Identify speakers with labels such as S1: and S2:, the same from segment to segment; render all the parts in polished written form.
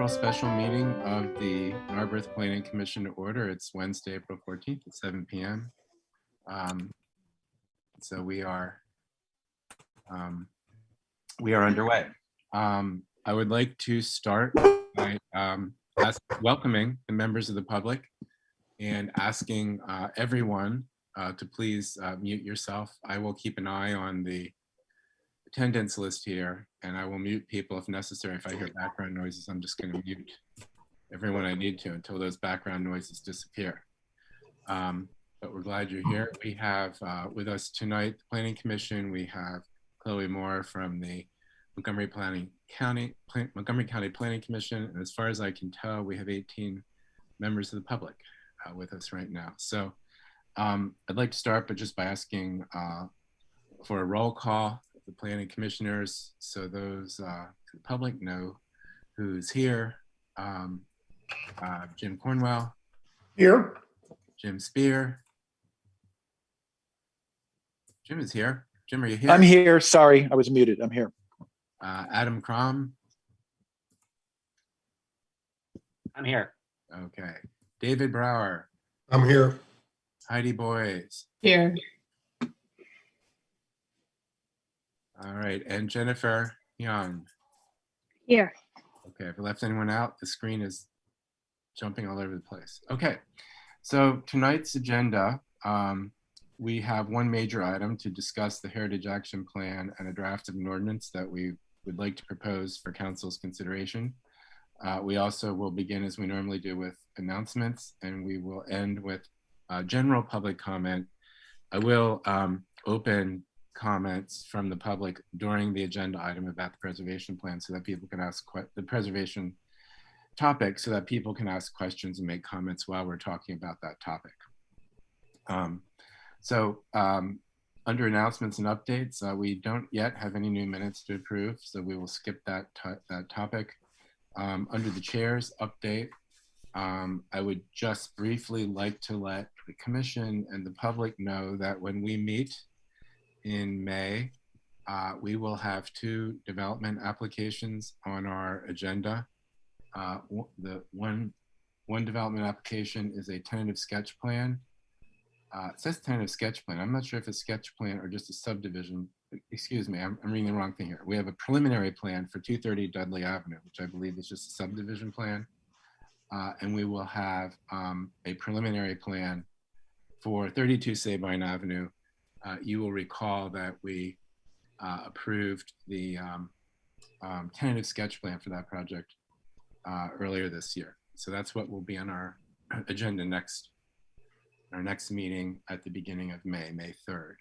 S1: inaugural special meeting of the Narberth Planning Commission to order. It's Wednesday, April 14th at 7 p.m. So we are underway. I would like to start by welcoming the members of the public and asking everyone to please mute yourself. I will keep an eye on the attendance list here, and I will mute people if necessary. If I hear background noises, I'm just going to mute everyone I need to until those background noises disappear. But we're glad you're here. We have with us tonight the Planning Commission. We have Chloe Moore from the Montgomery County Planning Commission, and as far as I can tell, we have 18 members of the public with us right now. So I'd like to start just by asking for a roll call of the planning commissioners, so those in the public know who's here. Jim Cornwell.
S2: Here.
S1: Jim Spear. Jim is here. Jim, are you here?
S2: I'm here. Sorry, I was muted. I'm here.
S1: Adam Crom.
S3: I'm here.
S1: Okay. David Brower.
S4: I'm here.
S1: Heidi Boyes.
S5: Here.
S1: All right. And Jennifer Young.
S5: Here.
S1: Okay. If I left anyone out, the screen is jumping all over the place. Okay. So tonight's agenda, we have one major item to discuss the Heritage Action Plan and a draft of an ordinance that we would like to propose for council's consideration. We also will begin, as we normally do, with announcements, and we will end with general public comment. I will open comments from the public during the agenda item about the preservation plan so that people can ask the preservation topic, so that people can ask questions and make comments while we're talking about that topic. Under announcements and updates, we don't yet have any new minutes to approve, so we will skip that topic. Under the chair's update, I would just briefly like to let the commission and the public know that when we meet in May, we will have 2 development applications on our agenda. The one development application is a tentative sketch plan. It says tentative sketch plan. I'm not sure if it's a sketch plan or just a subdivision. Excuse me, I'm reading the wrong thing here. We have a preliminary plan for 230 Dudley Avenue, which I believe is just a subdivision plan. And we will have a preliminary plan for 32 Sabine Avenue. You will recall that we approved the tentative sketch plan for that project earlier this year. So that's what will be on our agenda our next meeting at the beginning of May 3rd.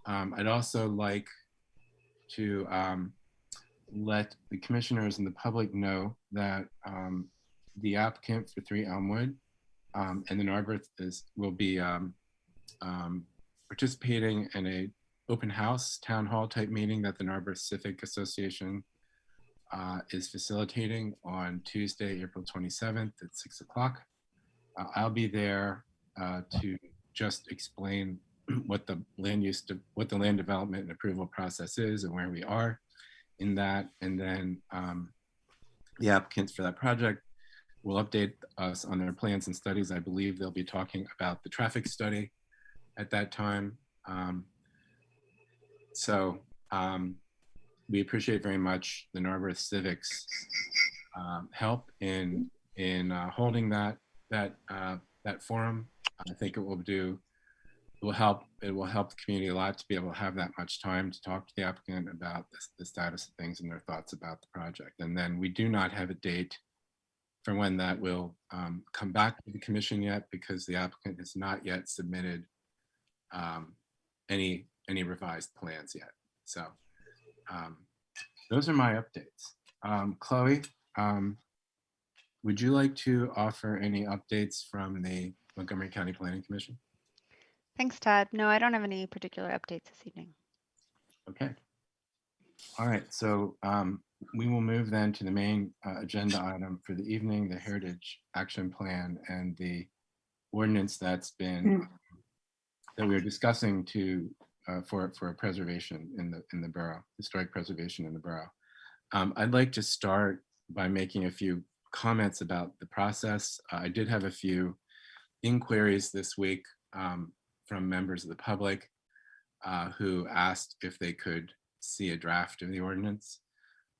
S1: I'd also like to let the commissioners and the public know that the applicant for 3 Elmwood and the Narberth will be participating in a open house town hall type meeting that the Narberth Civic Association is facilitating on Tuesday, April 27th at 6 o'clock. I'll be there to just explain what the land development and approval process is and where we are in that. And then the applicants for that project will update us on their plans and studies. I believe they'll be talking about the traffic study at that time. We appreciate very much the Narberth Civic's help in holding that forum. I think it will help the community a lot to be able to have that much time to talk to the applicant about the status of things and their thoughts about the project. And then we do not have a date for when that will come back to the commission yet, because the applicant has not yet submitted any revised plans yet. So those are my updates. Chloe, would you like to offer any updates from the Montgomery County Planning Commission?
S6: Thanks, Todd. No, I don't have any particular updates this evening.
S1: Okay. All right. So we will move then to the main agenda item for the evening, the Heritage Action Plan and the ordinance that's been that we are discussing for preservation in the borough, historic preservation in the borough. I'd like to start by making a few comments about the process. I did have a few inquiries this week from members of the public who asked if they could see a draft of the ordinance.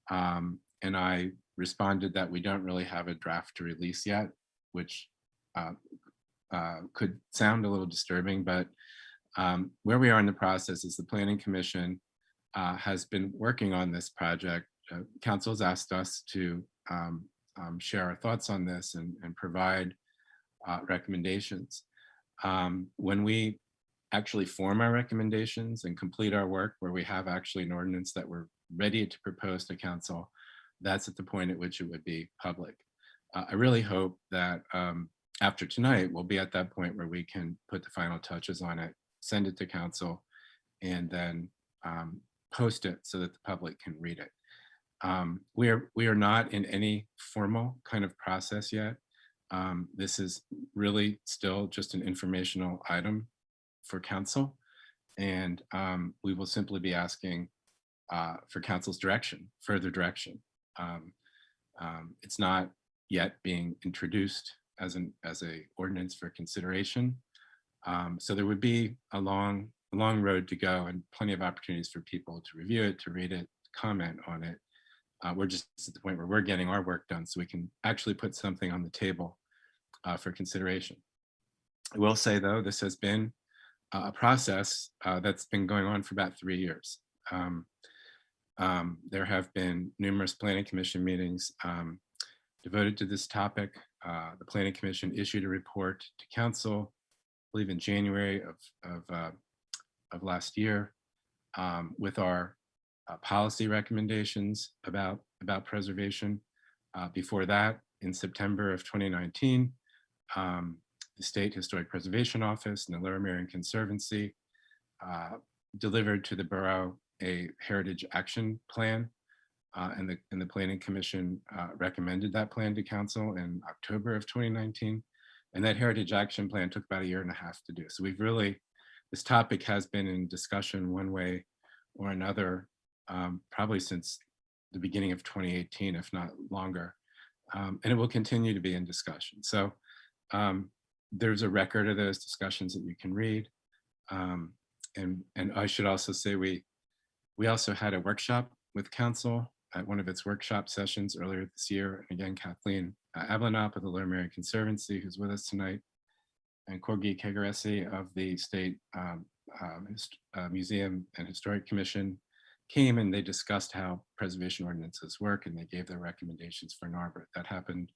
S1: And I responded that we don't really have a draft to release yet, which could sound a little disturbing, but where we are in the process is the Planning Commission has been working on this project. Council has asked us to share our thoughts on this and provide recommendations. When we actually form our recommendations and complete our work, where we have actually an ordinance that we're ready to propose to council, that's at the point at which it would be public. I really hope that after tonight, we'll be at that point where we can put the final touches on it, send it to council, and then post it so that the public can read it. We are not in any formal kind of process yet. This is really still just an informational item for council, and we will simply be asking for council's direction, further direction. It's not yet being introduced as a ordinance for consideration, so there would be a long road to go and plenty of opportunities for people to review it, to read it, comment on it. We're just at the point where we're getting our work done so we can actually put something on the table for consideration. I will say, though, this has been a process that's been going on for about 3 years. There have been numerous Planning Commission meetings devoted to this topic. The Planning Commission issued a report to council, I believe in January of last year, with our policy recommendations about preservation. Before that, in September of 2019, the State Historic Preservation Office and the Lower Merion Conservancy delivered to the borough a heritage action plan, and the Planning Commission recommended that plan to council in October of 2019. And that heritage action plan took about 1.5 years to do. So we've really, this topic has been in discussion one way or another, probably since the beginning of 2018, if not longer. And it will continue to be in discussion. So there's a record of those discussions that you can read. And I should also say we also had a workshop with council at one of its workshop sessions earlier this year. And again, Kathleen Ablanop of the Lower Merion Conservancy, who's with us tonight, and Corgi Kegaresi of the State Museum and Historic Commission came, and they discussed how preservation ordinances work, and they gave their recommendations for an arbor. That happened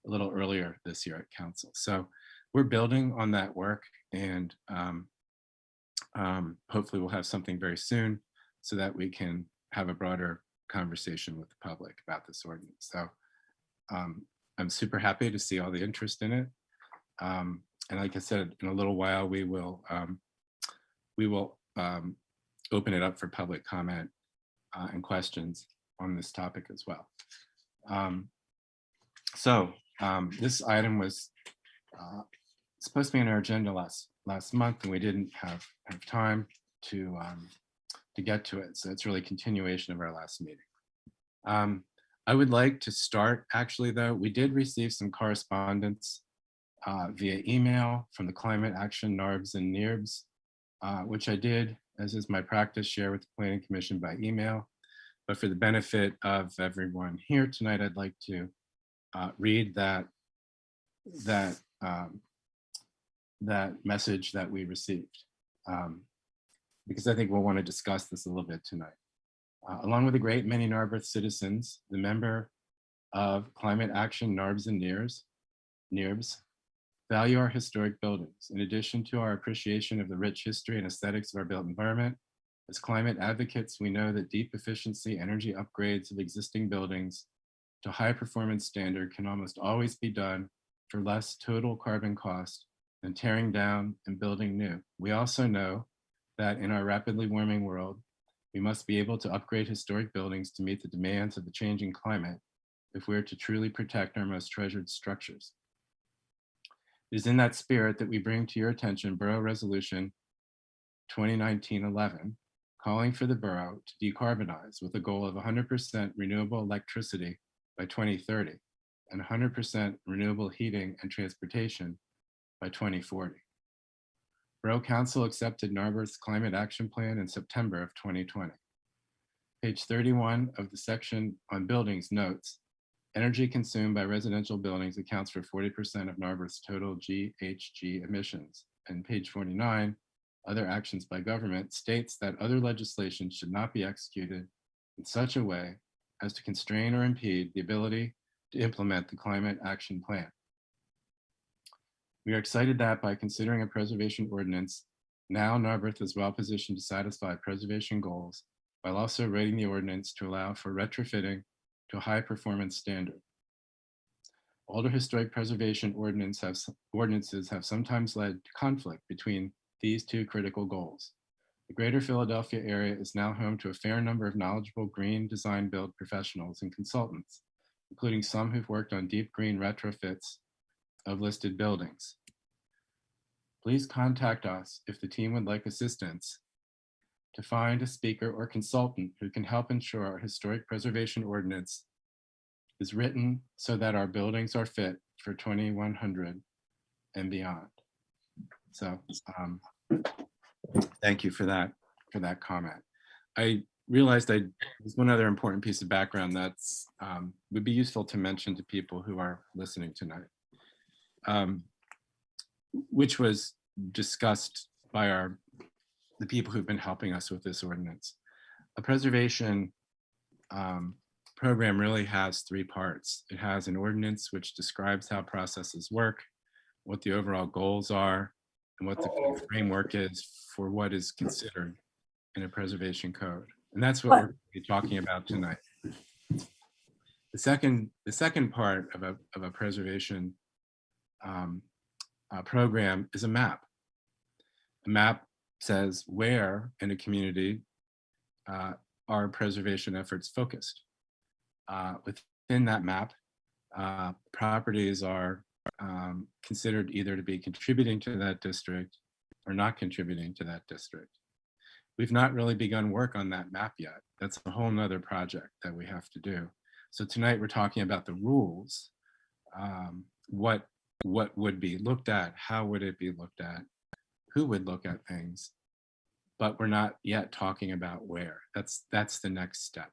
S1: a little earlier this year at council. So we're building on that work, and hopefully we'll have something very soon so that we can have a broader conversation with the public about this ordinance. So I'm super happy to see all the interest in it. And like I said, in a little while, we will open it up for public comment and questions on this topic as well. This item was supposed to be on our agenda last month, and we didn't have time to get to it. So it's really a continuation of our last meeting. I would like to start, actually, though. We did receive some correspondence via email from the Climate Action NARBs and NERBs, which I did, as is my practice, share with the Planning Commission by email. But for the benefit of everyone here tonight, I'd like to read that message that we received, because I think we'll want to discuss this a little bit tonight. Along with a great many Narberth citizens, the member of Climate Action NARBs and NERBs value our historic buildings. In addition to our appreciation of the rich history and aesthetics of our built environment, as climate advocates, we know that deep efficiency energy upgrades of existing buildings to high performance standard can almost always be done for less total carbon cost than tearing down and building new. We also know that in our rapidly warming world, we must be able to upgrade historic buildings to meet the demands of the changing climate if we're to truly protect our most treasured structures. It is in that spirit that we bring to your attention Borough Resolution 2019-11, calling for the borough to decarbonize with a goal of 100% renewable electricity by 2030, and 100% renewable heating and transportation by 2040. Borough Council accepted Narberth's Climate Action Plan in September of 2020. Page 31 of the section on buildings notes, energy consumed by residential buildings accounts for 40% of Narberth's total GHG emissions. And page 49, other actions by government, states that other legislation should not be executed in such a way as to constrain or impede the ability to implement the Climate Action Plan. We are excited that by considering a preservation ordinance, now Narberth is well positioned to satisfy preservation goals while also writing the ordinance to allow for retrofitting to a high performance standard. Older historic preservation ordinances have sometimes led to conflict between these two critical goals. The greater Philadelphia area is now home to a fair number of knowledgeable green design build professionals and consultants, including some who've worked on deep green retrofits of listed buildings. Please contact us if the team would like assistance to find a speaker or consultant who can help ensure our historic preservation ordinance is written so that our buildings are fit for 2100 and beyond. So thank you for that comment. I realized there's one other important piece of background that's would be useful to mention to people who are listening tonight, which was discussed by the people who've been helping us with this ordinance. A preservation program really has three parts. It has an ordinance which describes how processes work, what the overall goals are, and what the kind of framework is for what is considered in a preservation code. And that's what we're going to be talking about tonight. The second part of a preservation program is a map. A map says where in a community are preservation efforts focused. Within that map, properties are considered either to be contributing to that district or not contributing to that district. We've not really begun work on that map yet. That's a whole nother project that we have to do. So tonight we're talking about the rules. What would be looked at? How would it be looked at? Who would look at things? But we're not yet talking about where. That's the next step.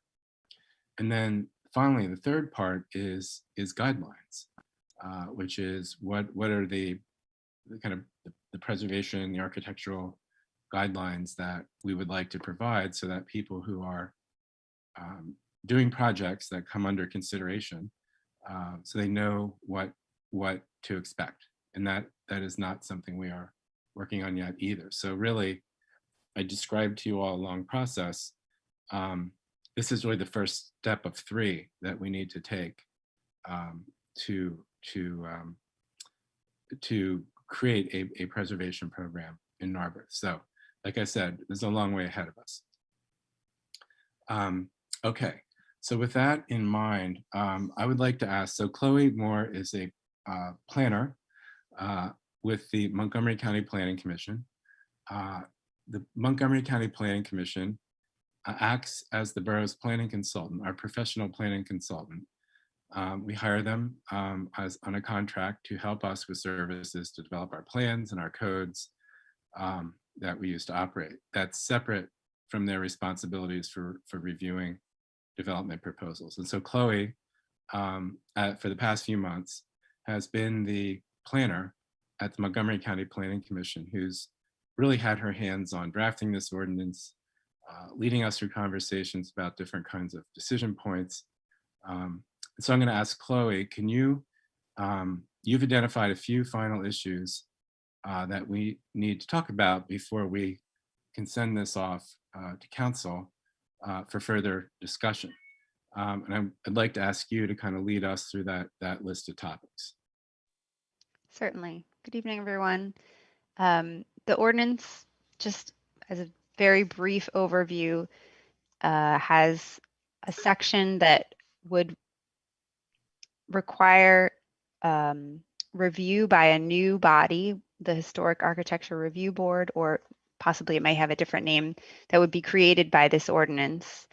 S1: And then finally, the third part is guidelines, which is what are the kind of the preservation, the architectural guidelines that we would like to provide so that people who are doing projects that come under consideration, so they know what to expect. And that is not something we are working on yet either. So really, I described to you all a long process. This is really the first step of three that we need to take to create a preservation program in Narberth. So, like I said, there's a long way ahead of us. Okay, so with that in mind, I would like to ask, so Chloe Moore is a planner with the Montgomery County Planning Commission. The Montgomery County Planning Commission acts as the borough's planning consultant, our professional planning consultant. We hire them as on a contract to help us with services to develop our plans and our codes that we use to operate. That's separate from their responsibilities for reviewing development proposals. And so Chloe, for the past few months, has been the planner at the Montgomery County Planning Commission, who's really had her hands on drafting this ordinance, leading us through conversations about different kinds of decision points. So I'm going to ask Chloe, can you, you've identified a few final issues that we need to talk about before we can send this off to council for further discussion. And I'd like to ask you to kind of lead us through that list of topics.
S6: Certainly. Good evening, everyone. The ordinance, just as a very brief overview, has a section that would require review by a new body, the Historic Architecture Review Board, or possibly it may have a different name, that would be created by this ordinance.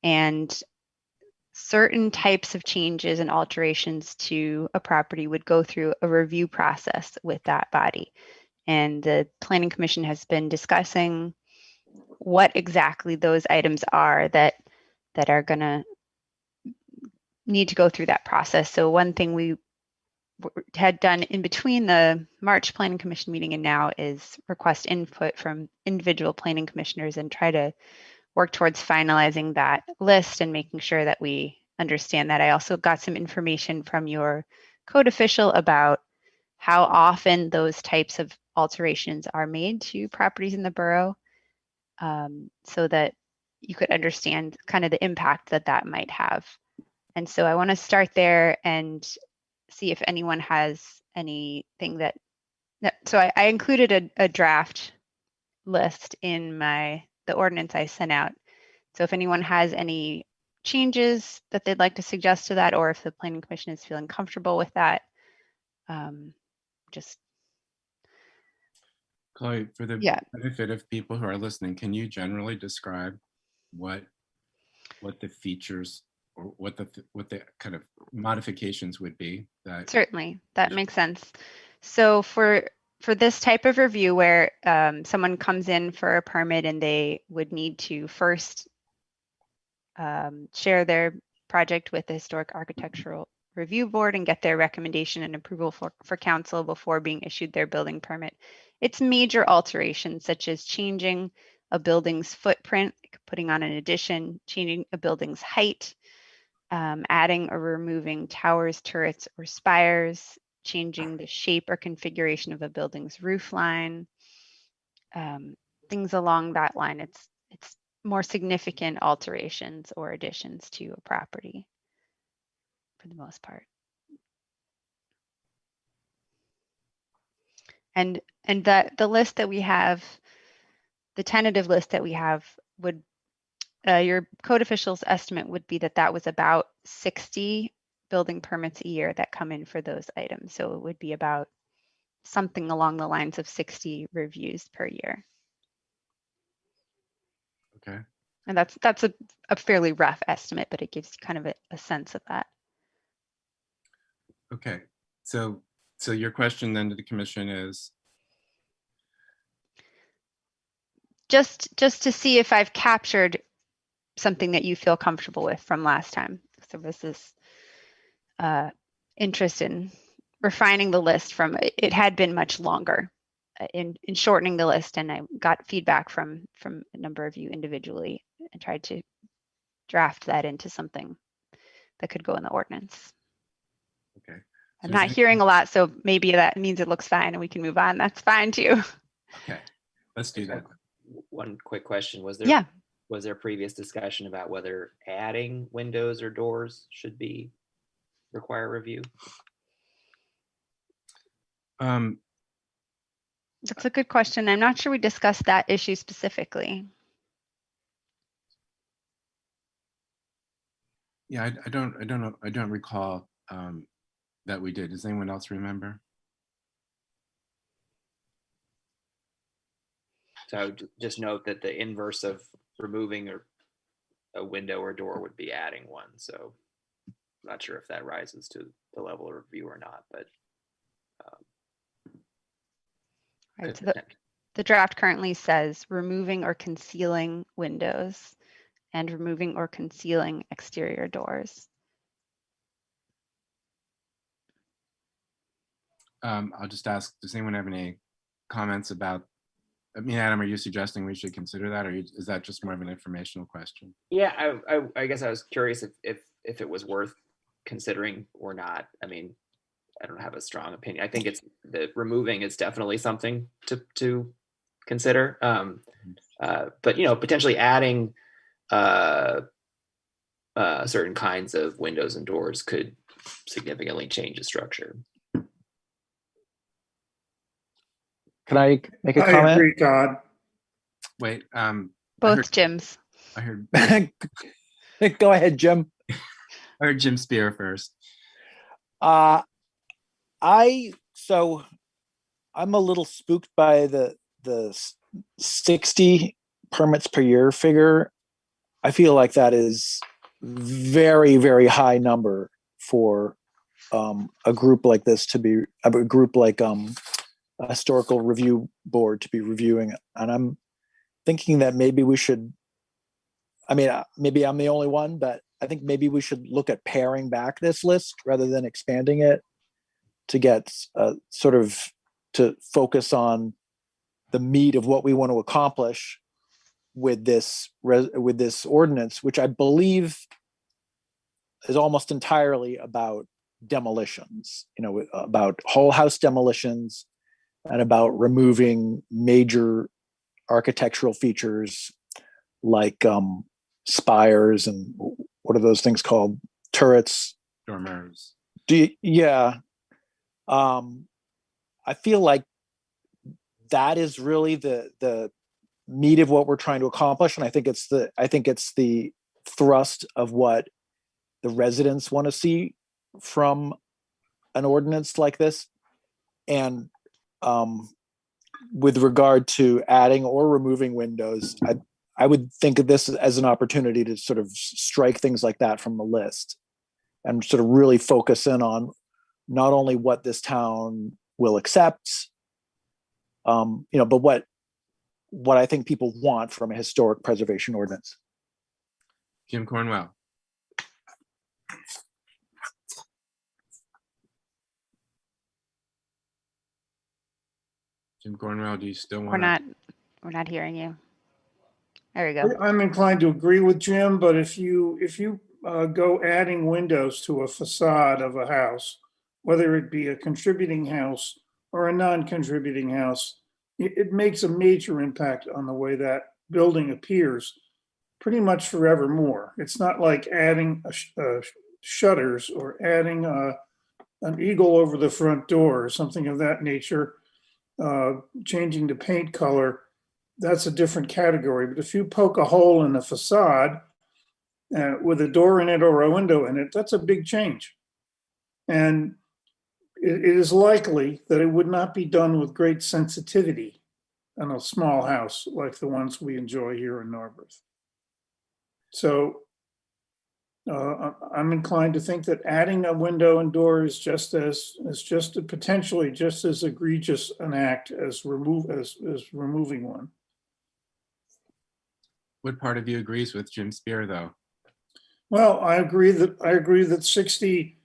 S6: And certain types of changes and alterations to a property would go through a review process with that body. And the Planning Commission has been discussing what exactly those items are that are going to need to go through that process. So one thing we had done in between the March Planning Commission meeting and now is request input from individual planning commissioners and try to work towards finalizing that list and making sure that we understand that. I also got some information from your code official about how often those types of alterations are made to properties in the borough, so that you could understand kind of the impact that that might have. And so I want to start there and see if anyone has anything that so I included a draft list in the ordinance I sent out. So if anyone has any changes that they'd like to suggest to that, or if the Planning Commission is feeling comfortable with that, just
S1: Chloe, for the
S6: yeah.
S1: benefit of people who are listening, can you generally describe what the features or what the kind of modifications would be that
S6: Certainly, that makes sense. So for this type of review where someone comes in for a permit and they would need to first share their project with the Historic Architectural Review Board and get their recommendation and approval for council before being issued their building permit. It's major alterations such as changing a building's footprint, putting on an addition, changing a building's height, adding or removing towers, turrets, or spires, changing the shape or configuration of a building's roof line, things along that line. It's more significant alterations or additions to a property for the most part. And that the list that we have, the tentative list that we have would, your code official's estimate would be that that was about 60 building permits a year that come in for those items. So it would be about something along the lines of 60 reviews per year.
S1: okay?
S6: And that's a fairly rough estimate, but it gives you kind of a sense of that.
S1: Okay, so your question then to the commission is?
S6: Just to see if I've captured something that you feel comfortable with from last time. So this is interest in refining the list from, it had been much longer, in shortening the list, and I got feedback from a number of you individually and tried to draft that into something that could go in the ordinance.
S1: Okay.
S6: I'm not hearing a lot, so maybe that means it looks fine and we can move on. That's fine too.
S1: Okay, let's do that.
S3: One quick question. Was there
S6: Yeah.
S3: Was there previous discussion about whether adding windows or doors should require review?
S6: That's a good question. I'm not sure we discussed that issue specifically.
S1: Yeah, I don't know. I don't recall that we did. Does anyone else remember?
S3: So just note that the inverse of removing a window or door would be adding one. So I'm not sure if that rises to the level of review or not, but
S6: Right, so the draft currently says removing or concealing windows and removing or concealing exterior doors.
S1: I'll just ask, does anyone have any comments about, I mean, Adam, are you suggesting we should consider that, or is that just more of an informational question?
S3: yeah, I guess I was curious if it was worth considering or not. I mean, I don't have a strong opinion. I think it's the removing is definitely something to consider. But potentially adding certain kinds of windows and doors could significantly change the structure.
S2: Can I make a
S4: I
S2: comment?
S4: agree, Todd.
S1: Wait,
S6: Both Jims.
S1: I heard
S2: Go ahead, Jim.
S1: I heard Jim Spear first.
S2: I'm a little spooked by the 60 permits per year figure. I feel like that is very, very high number for a group like this to be a group like a historical review board to be reviewing it. And I'm thinking that maybe we should, I mean, maybe I'm the only one, but I think maybe we should look at paring back this list rather than expanding it to get sort of to focus on the meat of what we want to accomplish with this ordinance, which I believe is almost entirely about demolitions, about whole house demolitions and about removing major architectural features like spires and what are those things called? Turrets.
S1: Dormers.
S2: Yeah. I feel like that is really the meat of what we're trying to accomplish, and I think it's the thrust of what the residents want to see from an ordinance like this. And with regard to adding or removing windows, I would think of this as an opportunity to sort of strike things like that from the list and sort of really focus in on not only what this town will accept, but what I think people want from a historic preservation ordinance.
S1: Jim Cornwell. Jim Cornwell, do you still want to?
S6: We're not hearing you. There we go.
S4: I'm inclined to agree with Jim, but if you go adding windows to a facade of a house, whether it be a contributing house or a non-contributing house, it makes a major impact on the way that building appears pretty much forevermore. It's not like adding shutters or adding an eagle over the front door or something of that nature, changing the paint color. That's a different category. But if you poke a hole in a facade with a door in it or a window in it, that's a big change. And it is likely that it would not be done with great sensitivity in a small house like the ones we enjoy here in Narberth. So I'm inclined to think that adding a window and door is potentially just as egregious an act as removing one.
S1: What part of you agrees with Jim Spear, though?
S4: Well, I agree that 60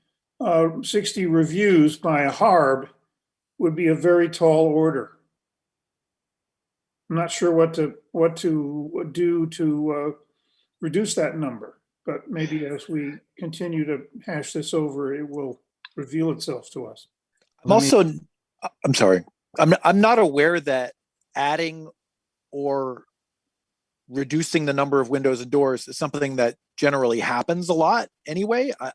S4: reviews by a HARB would be a very tall order. I'm not sure what to do to reduce that number, but maybe as we continue to hash this over, it will reveal itself to us.
S2: I'm sorry. I'm not aware that adding or reducing the number of windows and doors is something that generally happens a lot anyway. I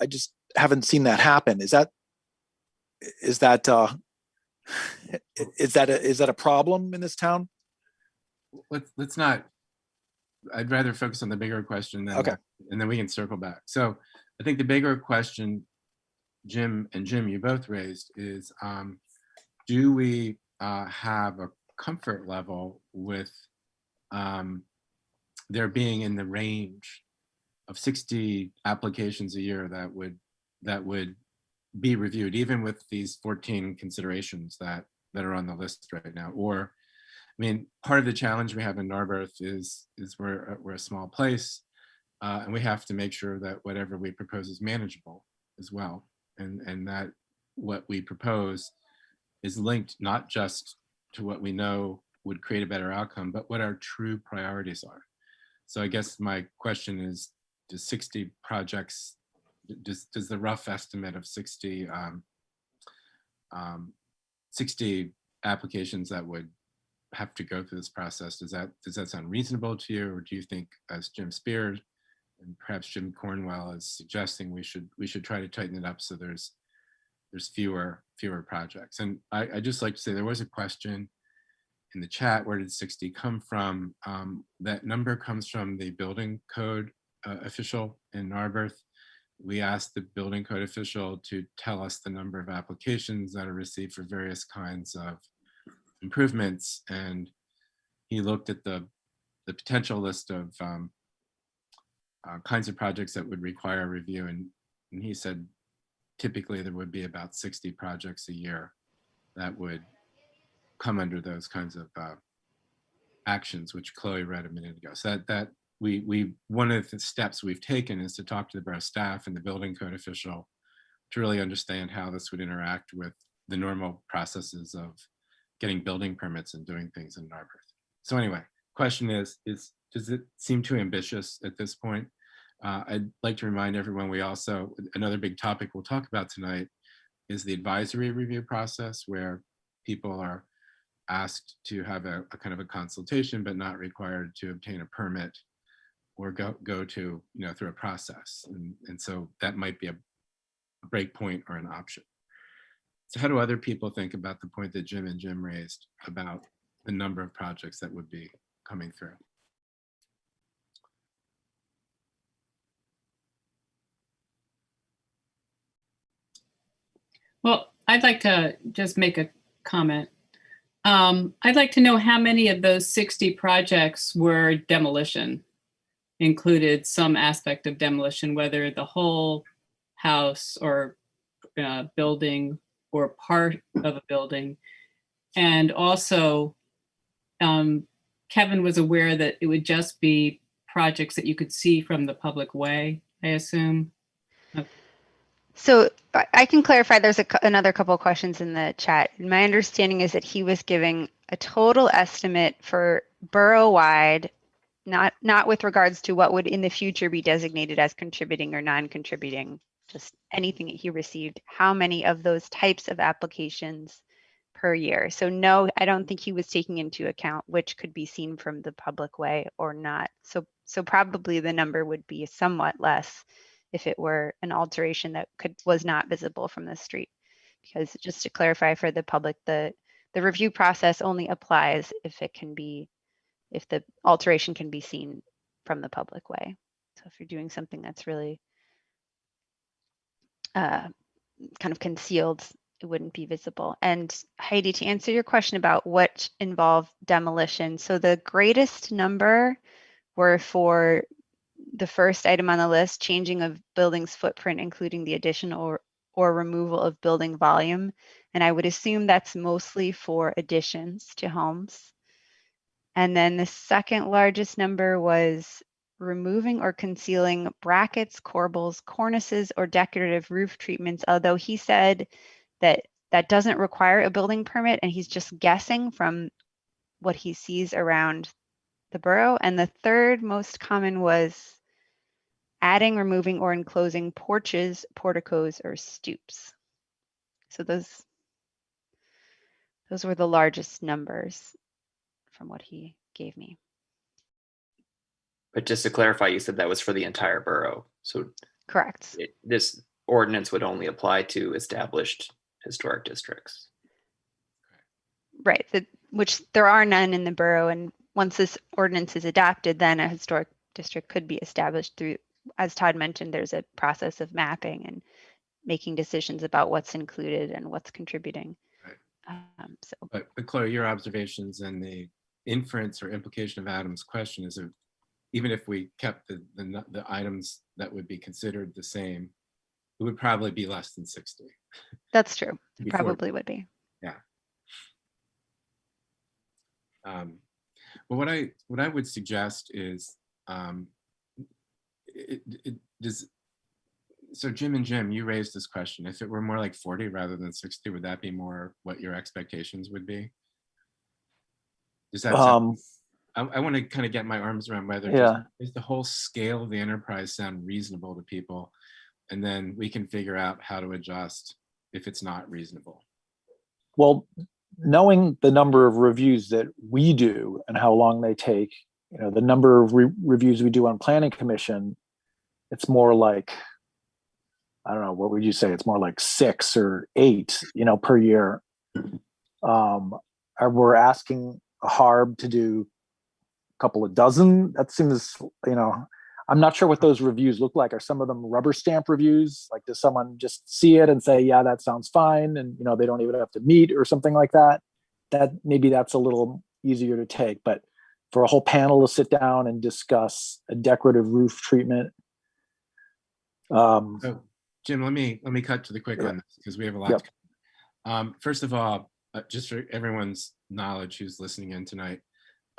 S2: just haven't seen that happen. Is that a problem in this town?
S1: Let's not. I'd rather focus on the bigger question than,
S2: okay.
S1: And then we can circle back. So I think the bigger question, Jim, you both raised is, do we have a comfort level with there being in the range of 60 applications a year that would be reviewed, even with these 14 considerations that are on the list right now? Or, I mean, part of the challenge we have in Narberth is we're a small place, and we have to make sure that whatever we propose is manageable as well, and that what we propose is linked not just to what we know would create a better outcome, but what our true priorities are. So I guess my question is, does 60 projects, does the rough estimate of 60 applications that would have to go through this process, does that sound reasonable to you? Or do you think, as Jim Spear and perhaps Jim Cornwell is suggesting, we should try to tighten it up so there's fewer projects? And I just like to say, there was a question in the chat, where did 60 come from? That number comes from the building code official in Narberth. We asked the building code official to tell us the number of applications that are received for various kinds of improvements, and he looked at the potential list of kinds of projects that would require review. And he said typically there would be about 60 projects a year that would come under those kinds of actions, which Chloe read a minute ago. So that we one of the steps we've taken is to talk to the borough staff and the building code official to really understand how this would interact with the normal processes of getting building permits and doing things in Narberth. So anyway, question is does it seem too ambitious at this point? I'd like to remind everyone we also, another big topic we'll talk about tonight is the advisory review process, where people are asked to have a kind of a consultation, but not required to obtain a permit or go to, through a process. And so that might be a break point or an option. So how do other people think about the point that Jim and Jim raised about the number of projects that would be coming through?
S5: Well, I'd like to just make a comment. I'd like to know how many of those 60 projects were demolition, included some aspect of demolition, whether the whole house or building or part of a building. And also, Kevin was aware that it would just be projects that you could see from the public way, I assume.
S6: So I can clarify, there's another couple of questions in the chat. My understanding is that he was giving a total estimate for borough-wide, not with regards to what would in the future be designated as contributing or non-contributing, just anything that he received, how many of those types of applications per year. So no, I don't think he was taking into account which could be seen from the public way or not. So probably the number would be somewhat less if it were an alteration that was not visible from the street. Because just to clarify for the public, the review process only applies if the alteration can be seen from the public way. So if you're doing something that's really kind of concealed, it wouldn't be visible. And Heidi, to answer your question about what involved demolition, so the greatest number were for the first item on the list, changing of building's footprint, including the addition or removal of building volume. And I would assume that's mostly for additions to homes. And then the second largest number was removing or concealing brackets, corbels, cornices, or decorative roof treatments, although he said that that doesn't require a building permit, and he's just guessing from what he sees around the borough. And the third most common was adding, removing, or enclosing porches, porticos, or stoops. So those were the largest numbers from what he gave me.
S3: But just to clarify, you said that was for the entire borough. So
S6: correct.
S3: This ordinance would only apply to established historic districts.
S6: Right, which there are none in the borough. And once this ordinance is adopted, then a historic district could be established through, as Todd mentioned, there's a process of mapping and making decisions about what's included and what's contributing.
S1: Right. But Chloe, your observations and the inference or implication of Adam's question is that even if we kept the items that would be considered the same, it would probably be less than 60.
S6: That's true. It probably would be.
S1: Yeah. But what I would suggest is, so Jim and Jim, you raised this question. If it were more like 40 rather than 60, would that be more what your expectations would be? Does that sound, I want to kind of get my arms around whether does the whole scale of the enterprise sound reasonable to people, and then we can figure out how to adjust if it's not reasonable.
S2: Well, knowing the number of reviews that we do and how long they take, the number of reviews we do on planning commission, it's more like, I don't know, what would you say? It's more like 6 or 8, per year. We're asking Harb to do a couple of dozen. That seems, I'm not sure what those reviews look like. Are some of them rubber stamp reviews? Like, does someone just see it and say, yeah, that sounds fine, and they don't even have to meet or something like that? Maybe that's a little easier to take. But for a whole panel to sit down and discuss a decorative roof treatment.
S1: So, Jim, let me cut to the quick
S2: Yeah.
S1: on this because we have a lot
S2: Yep.
S1: to cover. First of all, just for everyone's knowledge who's listening in tonight,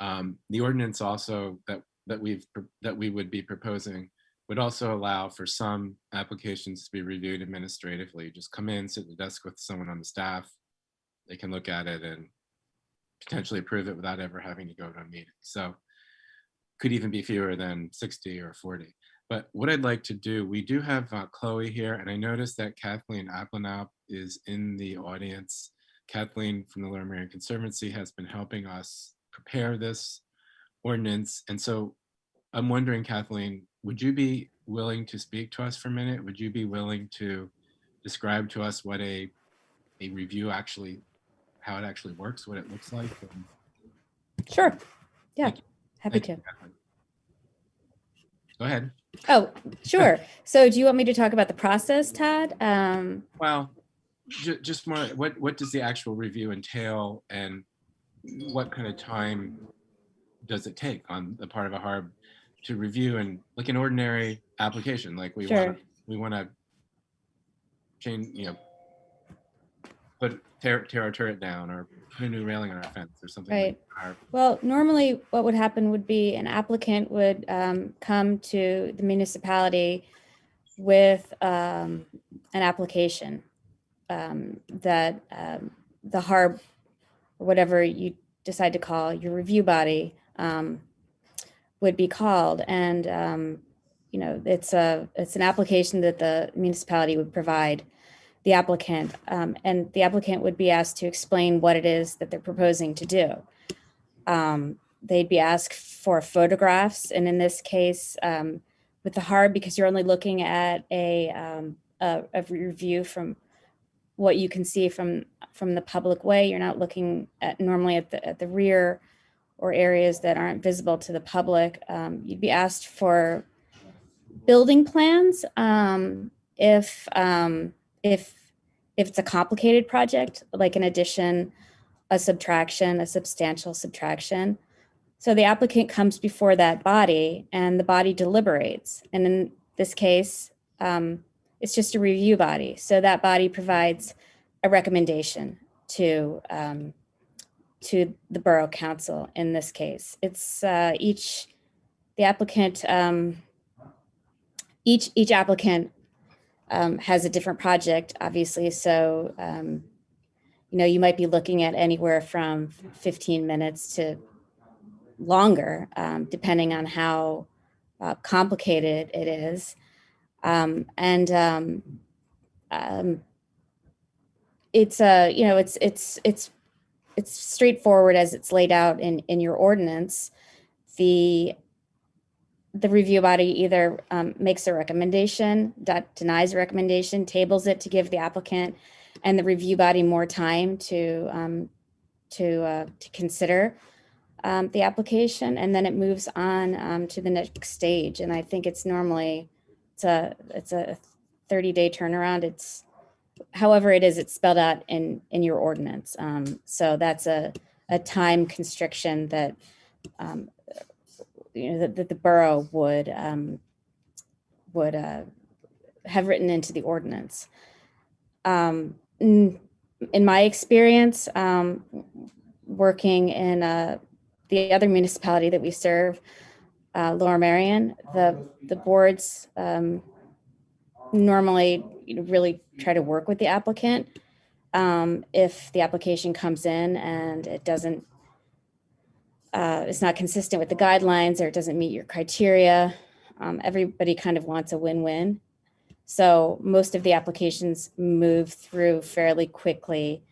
S1: the ordinance also that we would be proposing would also allow for some applications to be reviewed administratively. Just come in, sit at the desk with someone on the staff. They can look at it and potentially approve it without ever having to go to a meeting. So could even be fewer than 60 or 40. But what I'd like to do, we do have Chloe here, and I noticed that Kathleen Applenaup is in the audience. Kathleen from the Lower Merion Conservancy has been helping us prepare this ordinance. And so I'm wondering, Kathleen, would you be willing to speak to us for a minute? Would you be willing to describe to us what a review actually, how it actually works, what it looks like?
S7: Sure. Yeah,
S1: Thank you.
S7: happy
S1: Thank you,
S7: to.
S1: Kathleen. Go ahead.
S7: Oh, sure. So do you want me to talk about the process, Todd?
S1: Well, just more, what does the actual review entail, and what kind of time does it take on the part of a HARB to review and like an ordinary application? Like we
S7: Sure.
S1: want to change, tear our turret down or put a new railing on our fence or something.
S7: Right. Well, normally what would happen would be an applicant would come to the municipality with an application that the HARB, or whatever you decide to call your review body, would be called. And, it's an application that the municipality would provide the applicant, and the applicant would be asked to explain what it is that they're proposing to do. They'd be asked for photographs, and in this case, with the HARB, because you're only looking at a review from what you can see from the public way. You're not looking at normally at the rear or areas that aren't visible to the public. You'd be asked for building plans if it's a complicated project, like an addition, a subtraction, a substantial subtraction. So the applicant comes before that body and the body deliberates. And in this case, it's just a review body. So that body provides a recommendation to the Borough Council in this case. It's each applicant has a different project, obviously. So, you might be looking at anywhere from 15 minutes to longer, depending on how complicated it is. It's straightforward as it's laid out in your ordinance. The review body either makes a recommendation, denies a recommendation, tables it to give the applicant and the review body more time to consider the application, and then it moves on to the next stage. And I think it's normally it's a 30-day turnaround. It's however it is, it's spelled out in your ordinance. So that's a time constriction that that the borough would have written into the ordinance. In my experience, working in the other municipality that we serve, Lower Merion, the boards normally really try to work with the applicant. If the application comes in and it doesn't, it's not consistent with the guidelines or it doesn't meet your criteria, everybody kind of wants a win-win. So most of the applications move through fairly quickly.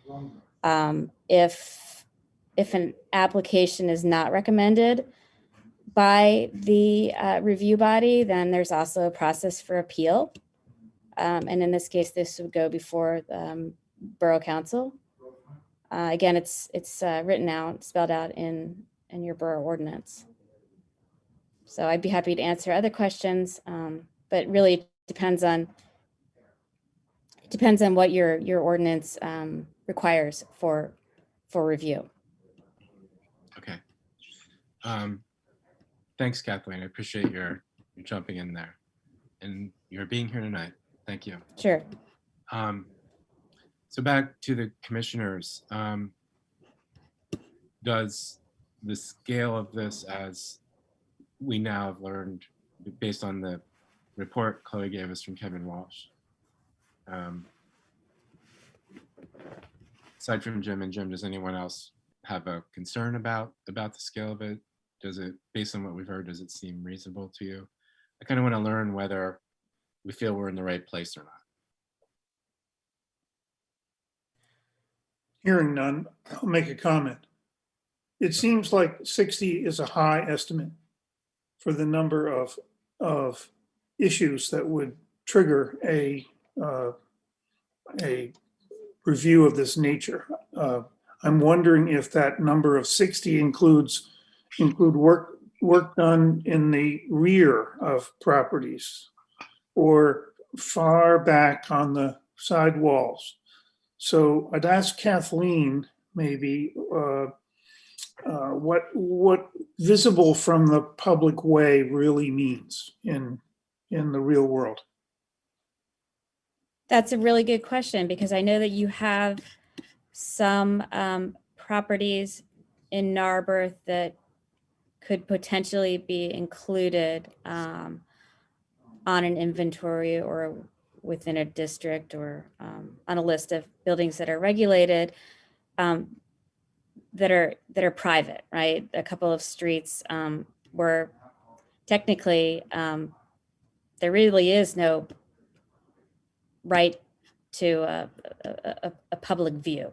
S7: If an application is not recommended by the review body, then there's also a process for appeal. And in this case, this would go before Borough Council. Again, it's written out, spelled out in your borough ordinance. So I'd be happy to answer other questions, but really it depends on what your ordinance requires for review.
S1: Okay. Thanks, Kathleen. I appreciate your jumping in there and your being here tonight. Thank you.
S7: Sure.
S1: So back to the commissioners. Does the scale of this, as we now have learned, based on the report Chloe gave us from Kevin Walsh, aside from Jim and Jim, does anyone else have a concern about the scale of it? Does it, based on what we've heard, does it seem reasonable to you? I kind of want to learn whether we feel we're in the right place or not.
S4: Hearing none, I'll make a comment. It seems like 60 is a high estimate for the number of issues that would trigger a review of this nature. I'm wondering if that number of 60 include work done in the rear of properties or far back on the side walls. So I'd ask Kathleen maybe what visible from the public way really means in the real world.
S7: That's a really good question, because I know that you have some properties in Narberth that could potentially be included on an inventory or within a district or on a list of buildings that are regulated, that are private, right? A couple of streets where technically there really is no right to a public view.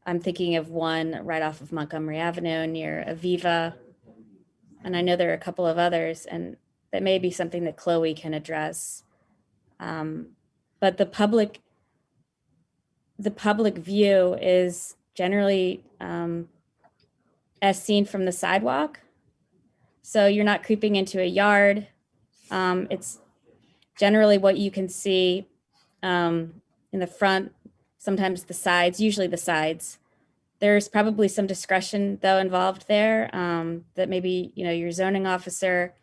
S7: I'm thinking of one right off of Montgomery Avenue near Aviva, and I know there are a couple of others, and that may be something that Chloe can address. But the public view is generally as seen from the sidewalk. So you're not creeping into a yard. It's generally what you can see in the front, sometimes the sides, usually the sides. There's probably some discretion though involved there that maybe your zoning officer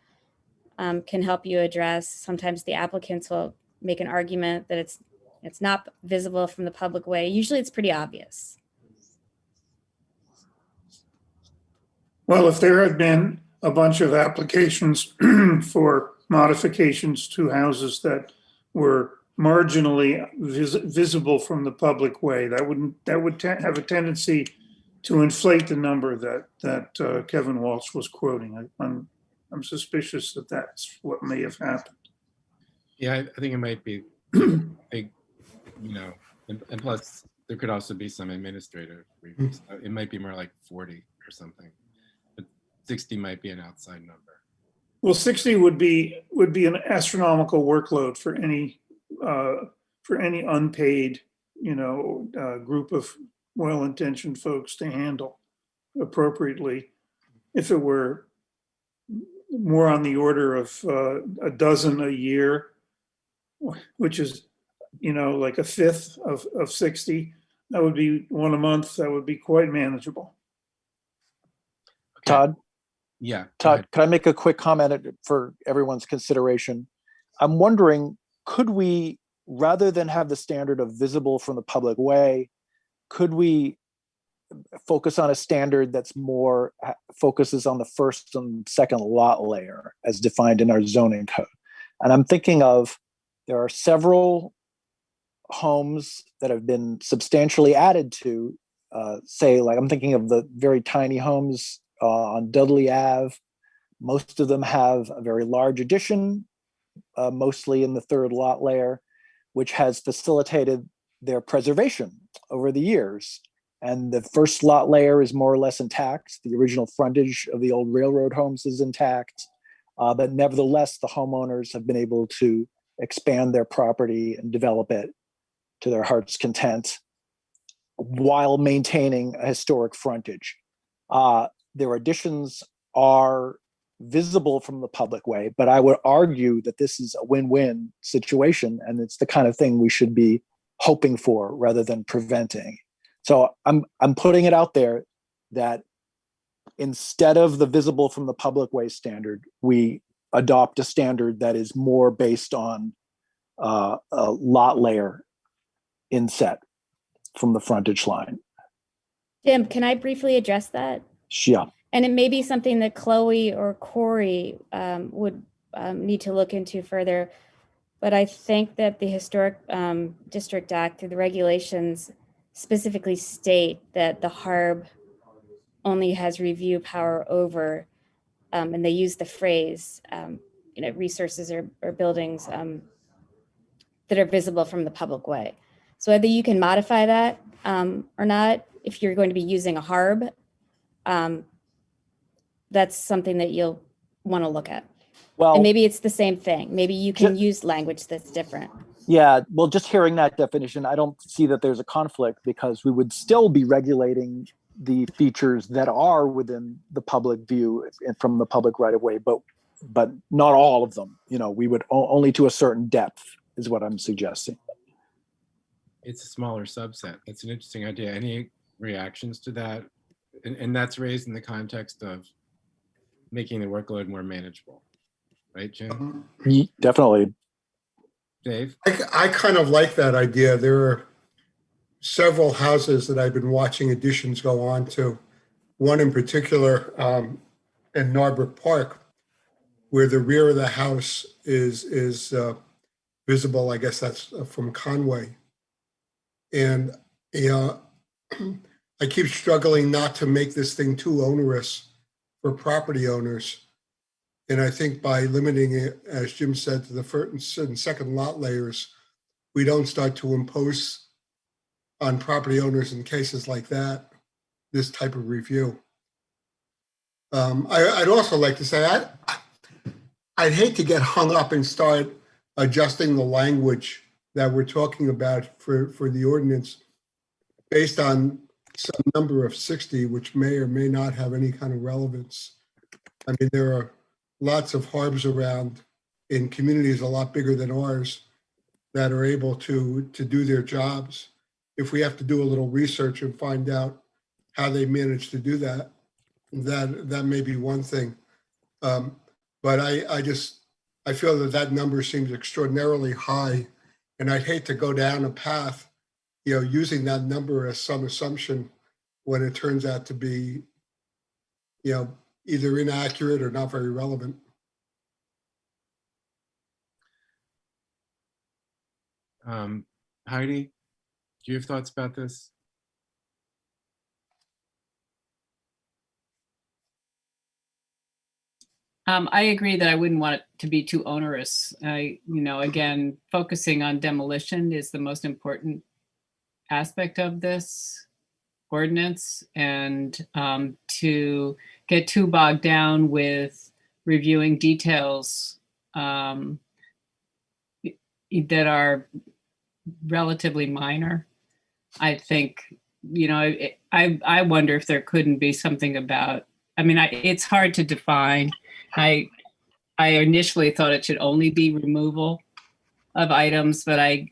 S7: can help you address. Sometimes the applicants will make an argument that it's not visible from the public way. Usually it's pretty obvious.
S4: Well, if there had been a bunch of applications for modifications to houses that were marginally visible from the public way, that would have a tendency to inflate the number that Kevin Walsh was quoting. I'm suspicious that that's what may have happened.
S1: Yeah, I think it might be big, and plus there could also be some administrative reviews. It might be more like 40 or something, but 60 might be an outside number.
S4: Well, 60 would be an astronomical workload for any unpaid, group of well-intentioned folks to handle appropriately. If it were more on the order of a dozen a year, which is, like a fifth of 60, that would be one a month. That would be quite manageable.
S1: Okay.
S2: Todd?
S1: Yeah.
S2: Todd, could I make a quick comment for everyone's consideration? I'm wondering, could we, rather than have the standard of visible from the public way, could we focus on a standard that's more focuses on the first and second lot layer as defined in our zoning code? And I'm thinking of, there are several homes that have been substantially added to, say, like I'm thinking of the very tiny homes on Dudley Ave. Most of them have a very large addition, mostly in the third lot layer, which has facilitated their preservation over the years. And the first lot layer is more or less intact. The original frontage of the old railroad homes is intact. But nevertheless, the homeowners have been able to expand their property and develop it to their heart's content while maintaining a historic frontage. Their additions are visible from the public way, but I would argue that this is a win-win situation, and it's the kind of thing we should be hoping for rather than preventing. So I'm putting it out there that instead of the visible from the public way standard, we adopt a standard that is more based on a lot layer inset from the frontage line.
S7: Jim, can I briefly address that?
S2: Yeah.
S7: And it may be something that Chloe or Corey would need to look into further. But I think that the Historic District Act, through the regulations, specifically state that the HARB only has review power over, and they use the phrase, resources or buildings that are visible from the public way. So whether you can modify that or not, if you're going to be using a HARB, that's something that you'll want to look at.
S2: Well,
S7: and maybe it's the same thing. Maybe you can use language that's different.
S2: Yeah, well, just hearing that definition, I don't see that there's a conflict, because we would still be regulating the features that are within the public view and from the public right of way, but not all of them. We would only to a certain depth is what I'm suggesting.
S1: It's a smaller subset. That's an interesting idea. Any reactions to that? And that's raised in the context of making the workload more manageable, right, Jim?
S2: Definitely.
S1: Dave?
S8: I kind of like that idea. There are several houses that I've been watching additions go on to. One in particular in Norbrook Park, where the rear of the house is visible. I guess that's from Conway. And I keep struggling not to make this thing too onerous for property owners. And I think by limiting it, as Jim said, to the first and second lot layers, we don't start to impose on property owners in cases like that, this type of review. I'd also like to say, I'd hate to get hung up and start adjusting the language that we're talking about for the ordinance based on some number of 60, which may or may not have any kind of relevance. I mean, there are lots of HARBs around in communities a lot bigger than ours that are able to do their jobs. If we have to do a little research and find out how they manage to do that, that may be one thing. But I feel that number seems extraordinarily high, and I'd hate to go down a path, using that number as some assumption when it turns out to be, either inaccurate or not very relevant.
S1: Heidi, do you have thoughts about this?
S5: I agree that I wouldn't want it to be too onerous. Again, focusing on demolition is the most important aspect of this ordinance, and to get too bogged down with reviewing details that are relatively minor. I think, I wonder if there couldn't be something about, it's hard to define. I initially thought it should only be removal of items, but I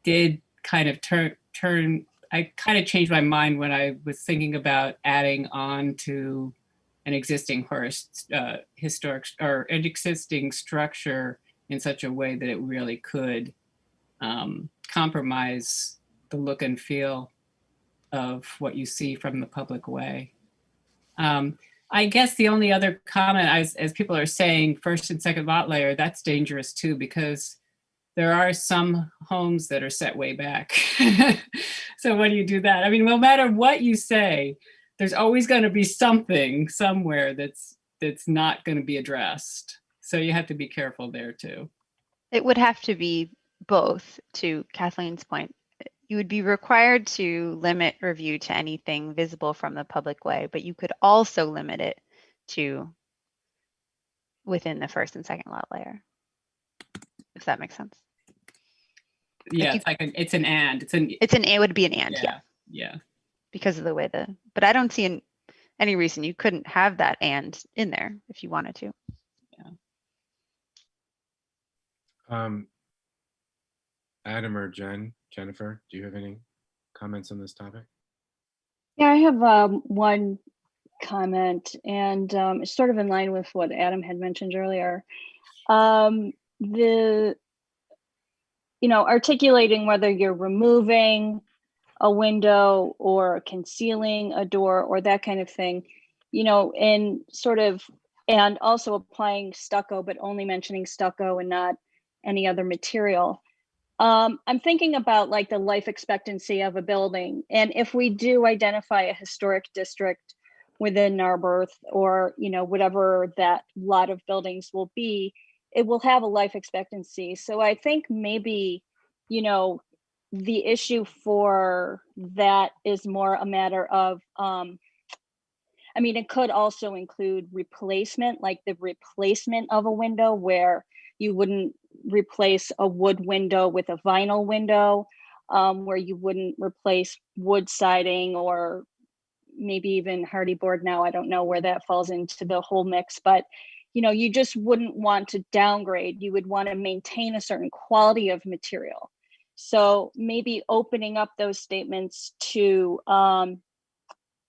S5: did kind of I kind of changed my mind when I was thinking about adding on to an existing historic or an existing structure in such a way that it really could compromise the look and feel of what you see from the public way. I guess the only other comment, as people are saying, first and second lot layer, that's dangerous too, because there are some homes that are set way back. So when you do that, no matter what you say, there's always going to be something somewhere that's not going to be addressed. So you have to be careful there too.
S6: It would have to be both, to Kathleen's point. You would be required to limit review to anything visible from the public way, but you could also limit it to within the first and second lot layer, if that makes sense.
S5: Yeah, it's an and.
S6: It would be an and,
S5: yeah.
S6: Because of the way but I don't see any reason you couldn't have that and in there if you wanted to.
S1: Yeah. Adam or Jennifer, do you have any comments on this topic?
S9: Yeah, I have one comment, and it's sort of in line with what Adam had mentioned earlier. The, articulating whether you're removing a window or concealing a door or that kind of thing, and sort of, and also applying stucco, but only mentioning stucco and not any other material. I'm thinking about like the life expectancy of a building. And if we do identify a historic district within Narberth, or, whatever that lot of buildings will be, it will have a life expectancy. So I think maybe, the issue for that is more a matter of, it could also include replacement, like the replacement of a window, where you wouldn't replace a wood window with a vinyl window, where you wouldn't replace wood siding or maybe even hardy board. Now, I don't know where that falls into the whole mix, but you just wouldn't want to downgrade. You would want to maintain a certain quality of material. So maybe opening up those statements to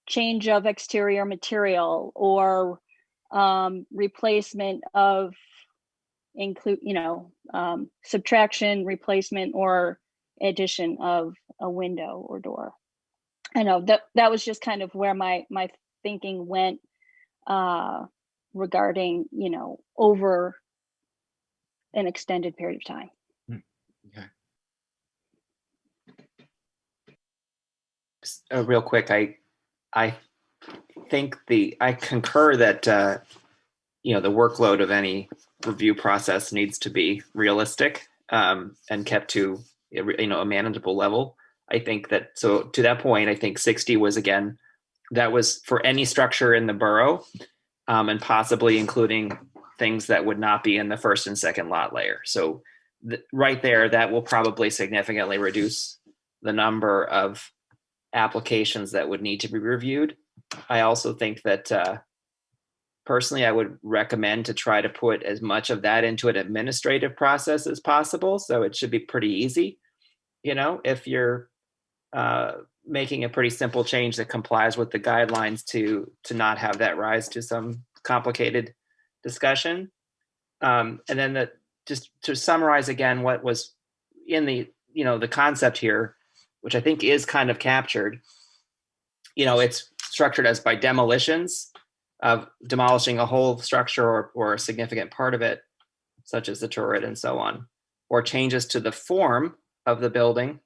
S9: change of exterior material, or replacement of subtraction, replacement, or addition of a window or door. I know that was just kind of where my thinking went regarding, over an extended period of time.
S1: Okay.
S3: Real quick, I think I concur that the workload of any review process needs to be realistic, and kept to a manageable level. I think that, so to that point, I think 60 was, again, that was for any structure in the borough, and possibly including things that would not be in the first and second lot layer. So right there, that will probably significantly reduce the number of applications that would need to be reviewed. I also think that personally, I would recommend to try to put as much of that into an administrative process as possible. So it should be pretty easy. If you're making a pretty simple change that complies with the guidelines, to not have that rise to some complicated discussion. And then just to summarize again what was in the concept here, which I think is kind of captured. It's structured as by demolitions, of demolishing a whole structure or a significant part of it, such as the turret and so on, or changes to the form of the building.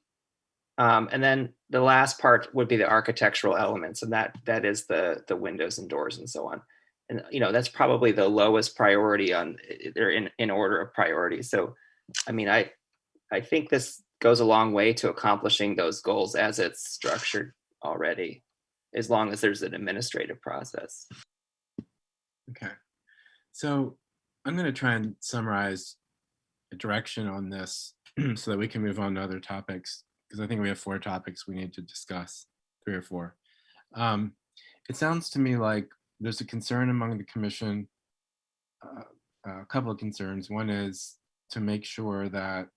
S3: And then the last part would be the architectural elements, and that is the windows and doors and so on. And that's probably the lowest priority in order of priority. So, I think this goes a long way to accomplishing those goals as it's structured already, as long as there's an administrative process.
S1: Okay. So I'm going to try and summarize a direction on this so that we can move on to other topics, because I think we have 4 topics we need to discuss, 3 or 4. It sounds to me like there's a concern among the commission, a couple of concerns. One is to make sure that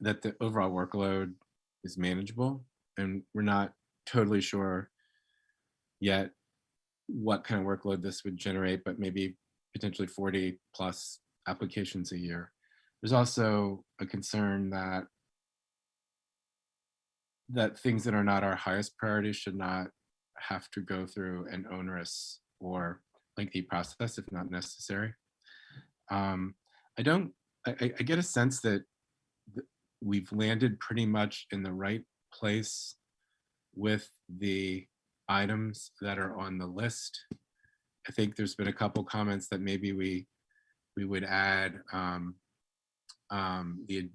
S1: that the overall workload is manageable, and we're not totally sure yet what kind of workload this would generate, but maybe potentially 40 plus applications a year. There's also a concern that things that are not our highest priority should not have to go through an onerous or lengthy process if not necessary. I get a sense that we've landed pretty much in the right place with the items that are on the list. I think there's been a couple comments that maybe we would add the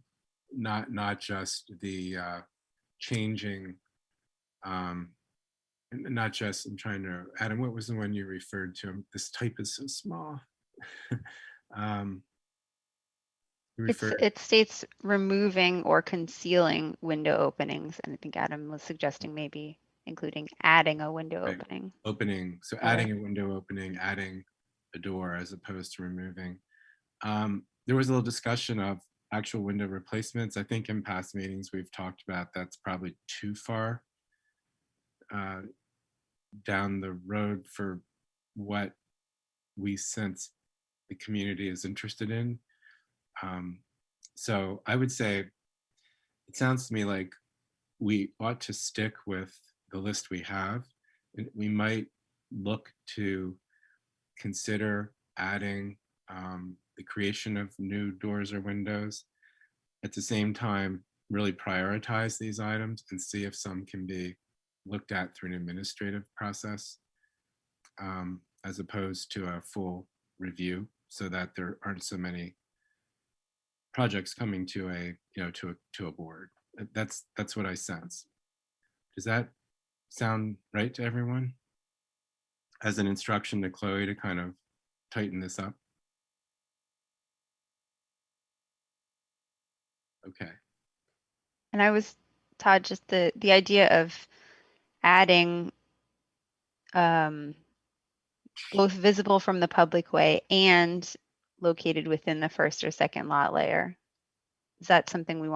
S1: not just the changing, not just, I'm trying to, Adam, what was the one you referred to? This type is so small.
S6: It states removing or concealing window openings, and I think Adam was suggesting maybe including adding a window opening.
S1: Opening, so adding a window opening, adding a door as opposed to removing. There was a little discussion of actual window replacements. I think in past meetings we've talked about that's probably too far down the road for what we sense the community is interested in. So I would say, it sounds to me like we ought to stick with the list we have. And we might look to consider adding the creation of new doors or windows. At the same time, really prioritize these items and see if some can be looked at through an administrative process, as opposed to a full review, so that there aren't so many projects coming to a, to a board. That's what I sense. Does that sound right to everyone? As an instruction to Chloe to kind of tighten this up. Okay.
S6: And I was, Todd, just the idea of adding both visible from the public way and located within the first or second lot layer. Is that something we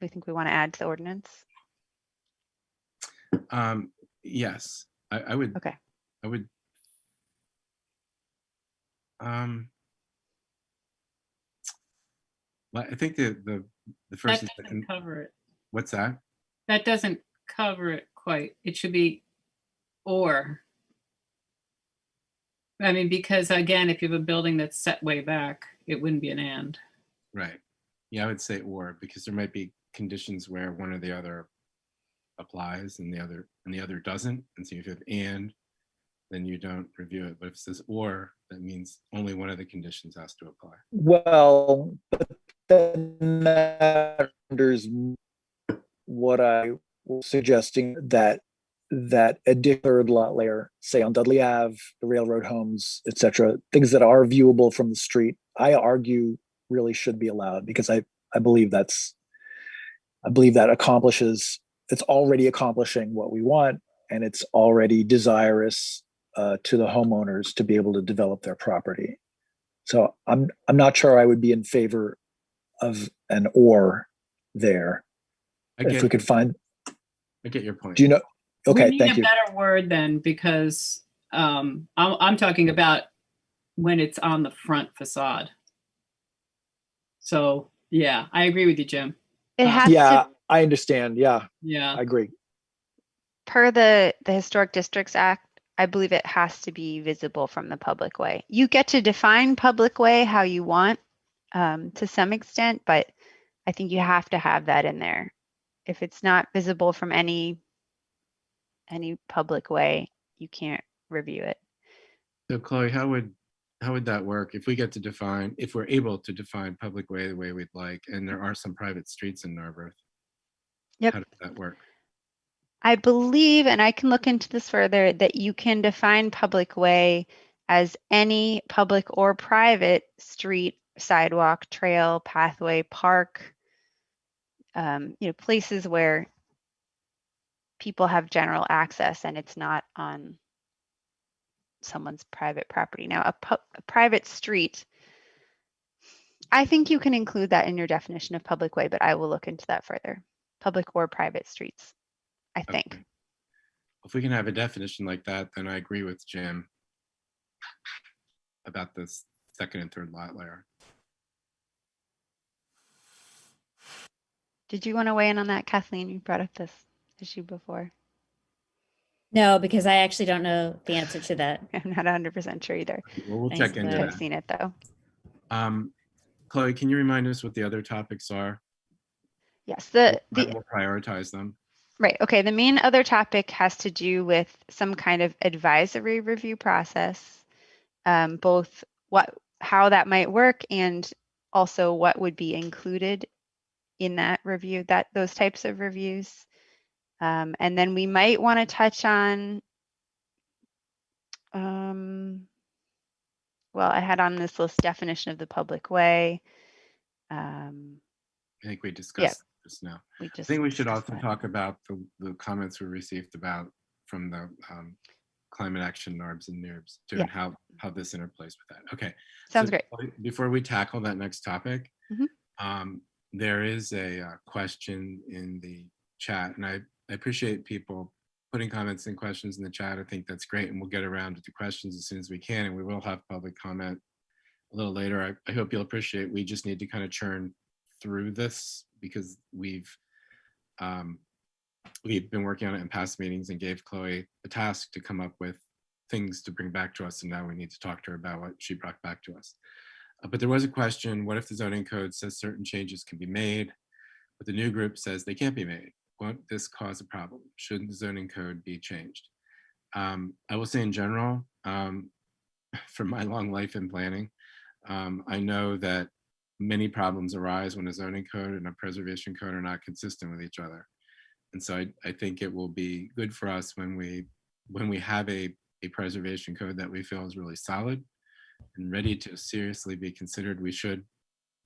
S6: think we want to add to the ordinance?
S1: Yes, I would.
S6: Okay.
S1: I would. Well, I think the first
S5: That doesn't cover it.
S1: What's that?
S5: That doesn't cover it quite. It should be or. I mean, because again, if you have a building that's set way back, it wouldn't be an and.
S1: Right. Yeah, I would say or, because there might be conditions where one or the other applies and the other doesn't. And so if you have and, then you don't review it. But if it says or, that means only one of the conditions has to apply.
S2: Well, but then that renders what I was suggesting, that a third lot layer, say on Dudley Ave, the railroad homes, etc., things that are viewable from the street, I argue really should be allowed, because I believe that accomplishes, it's already accomplishing what we want, and it's already desirous to the homeowners to be able to develop their property. So I'm not sure I would be in favor of an or there. If we could find.
S1: I get your point.
S2: Do you know? Okay,
S5: we need
S2: thank you.
S5: a better word then, because I'm talking about when it's on the front facade. So yeah, I agree with you, Jim.
S6: It has
S2: yeah,
S6: to,
S2: I understand. Yeah,
S5: yeah,
S2: I agree.
S6: per the Historic Districts Act, I believe it has to be visible from the public way. You get to define public way how you want to some extent, but I think you have to have that in there. If it's not visible from any public way, you can't review it.
S1: So Chloe, how would that work if we get to define, if we're able to define public way the way we'd like, and there are some private streets in Narberth?
S6: Yep.
S1: How does that work?
S6: I believe, and I can look into this further, that you can define public way as any public or private street, sidewalk, trail, pathway, park, places where people have general access and it's not on someone's private property. Now, a private street, I think you can include that in your definition of public way, but I will look into that further. Public or private streets, I think.
S1: Okay. If we can have a definition like that, then I agree with Jim about this second and third lot layer.
S6: Did you want to weigh in on that, Kathleen? You brought up this issue before.
S7: No, because I actually don't know the answer to that.
S6: I'm not 100% sure either.
S1: Well, we'll
S7: Thanks,
S1: check into
S7: Chloe.
S6: I've seen it though.
S1: Chloe, can you remind us what the other topics are?
S6: Yes,
S1: We'll prioritize them.
S6: right. Okay. The main other topic has to do with some kind of advisory review process, both how that might work and also what would be included in that review, those types of reviews. And then we might want to touch on, well, I had on this list definition of the public way.
S1: I think we discussed this now. I think we should also talk about the comments we received from the climate action NARBs and NIRBs too, and how this interplays with that. Okay.
S6: Sounds great.
S1: Before we tackle that next topic, there is a question in the chat, and I appreciate people putting comments and questions in the chat. I think that's great, and we'll get around to the questions as soon as we can, and we will have public comment a little later. I hope you'll appreciate, we just need to kind of churn through this because we've been working on it in past meetings and gave Chloe a task to come up with things to bring back to us, and now we need to talk to her about what she brought back to us. But there was a question, what if the zoning code says certain changes can be made, but the new group says they can't be made? Won't this cause a problem? Shouldn't the zoning code be changed? I will say in general, from my long life in planning, I know that many problems arise when a zoning code and a preservation code are not consistent with each other. And so I think it will be good for us when we have a preservation code that we feel is really solid and ready to seriously be considered. We should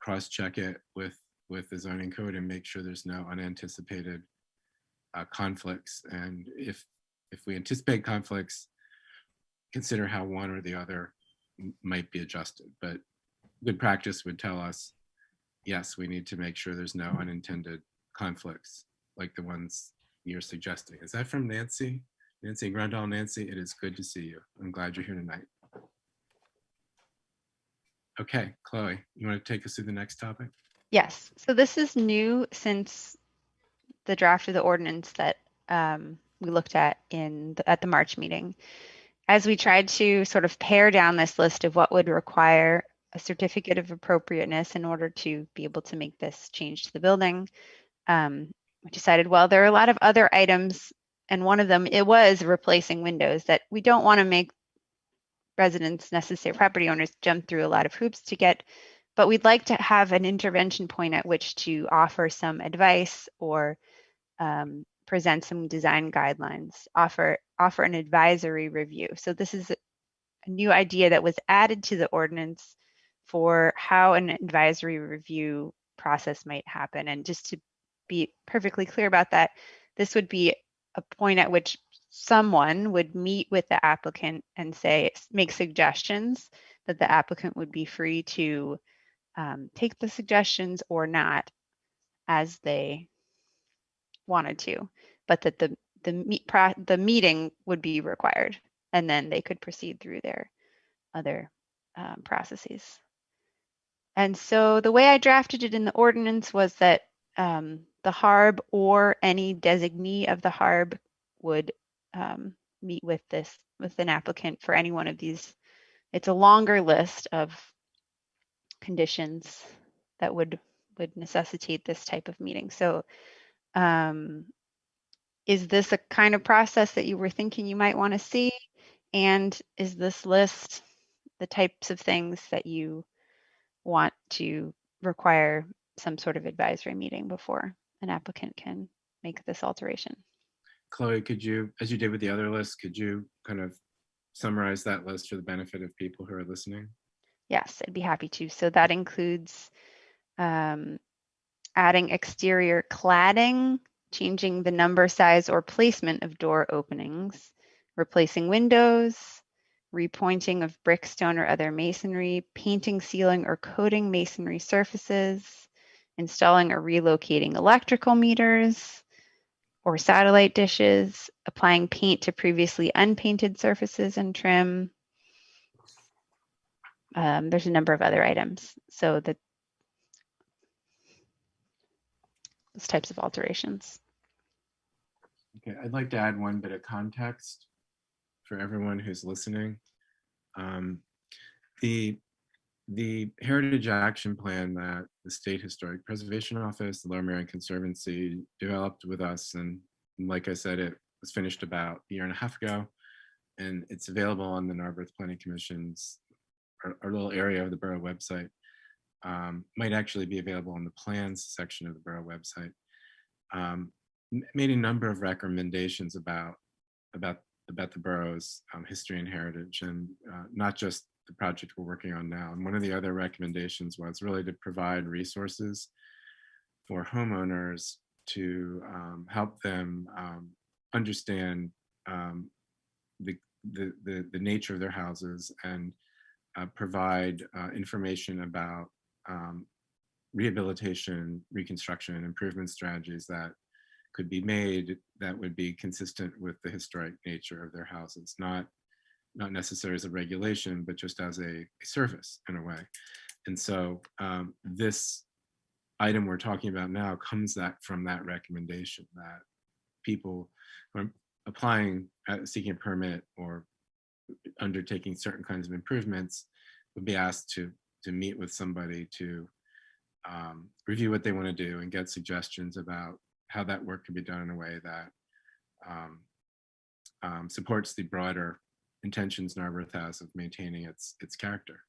S1: cross-check it with the zoning code and make sure there's no unanticipated conflicts. And if we anticipate conflicts, consider how one or the other might be adjusted. But good practice would tell us, yes, we need to make sure there's no unintended conflicts like the ones you're suggesting. Is that from Nancy? Nancy Grundall. Nancy, it is good to see you. I'm glad you're here tonight. Okay, Chloe, you want to take us through the next topic?
S6: Yes, so this is new since the draft of the ordinance that we looked at at the March meeting. As we tried to sort of pare down this list of what would require a certificate of appropriateness in order to be able to make this change to the building, we decided, well, there are a lot of other items, and one of them, it was replacing windows that we don't want to make residents, necessary property owners, jump through a lot of hoops to get, but we'd like to have an intervention point at which to offer some advice or present some design guidelines, offer an advisory review. So this is a new idea that was added to the ordinance for how an advisory review process might happen. And just to be perfectly clear about that, this would be a point at which someone would meet with the applicant and make suggestions that the applicant would be free to take the suggestions or not as they wanted to, but that the meeting would be required, and then they could proceed through their other processes. And so the way I drafted it in the ordinance was that the HARB or any designee of the HARB would meet with an applicant for any one of these. It's a longer list of conditions that would necessitate this type of meeting. So is this a kind of process that you were thinking you might want to see? And is this list the types of things that you want to require some sort of advisory meeting before an applicant can make this alteration?
S1: Chloe, could you, as you did with the other list, could you kind of summarize that list for the benefit of people who are listening?
S6: Yes, I'd be happy to. So that includes adding exterior cladding, changing the number, size, or placement of door openings, replacing windows, repointing of brick, stone, or other masonry, painting, sealing, or coating masonry surfaces, installing or relocating electrical meters or satellite dishes, applying paint to previously unpainted surfaces and trim. There's a number of other items. So those types of alterations.
S1: Okay, I'd like to add one bit of context for everyone who's listening. The Heritage Action Plan that the State Historic Preservation Office, the Lower Merion Conservancy developed with us, and like I said, it was finished about a year and a half ago, and it's available on the Narberth Planning Commission's, our little area of the borough website. Might actually be available on the plans section of the borough website. Made a number of recommendations about the borough's history and heritage, and not just the project we're working on now. And one of the other recommendations was really to provide resources for homeowners to help them understand the nature of their houses and provide information about rehabilitation, reconstruction, and improvement strategies that could be made that would be consistent with the historic nature of their houses, not necessarily as a regulation, but just as a service in a way. And so this item we're talking about now comes from that recommendation that people who are applying, seeking a permit or undertaking certain kinds of improvements would be asked to meet with somebody to review what they want to do and get suggestions about how that work can be done in a way that supports the broader intentions Narberth has of maintaining its character.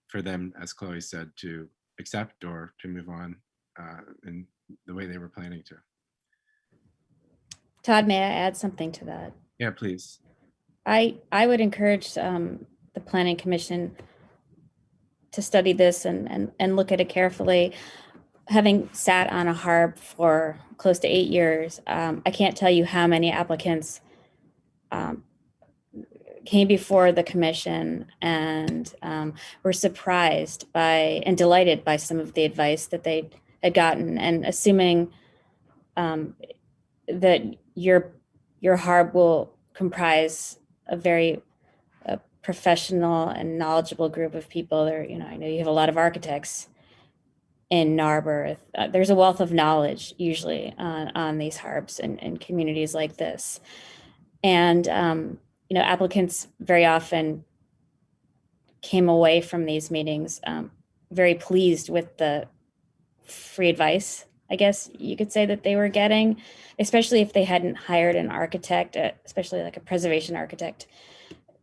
S1: For them, as Chloe said, to accept or to move on in the way they were planning to.
S7: Todd, may I add something to that?
S1: Yeah, please.
S7: I would encourage the Planning Commission to study this and look at it carefully. Having sat on a HARB for close to 8 years, I can't tell you how many applicants came before the commission and were surprised by and delighted by some of the advice that they had gotten, and assuming that your HARB will comprise a very professional and knowledgeable group of people. There, I know you have a lot of architects in Narberth. There's a wealth of knowledge usually on these HARBs and communities like this. And, applicants very often came away from these meetings very pleased with the free advice, I guess you could say, that they were getting, especially if they hadn't hired an architect, especially like a preservation architect.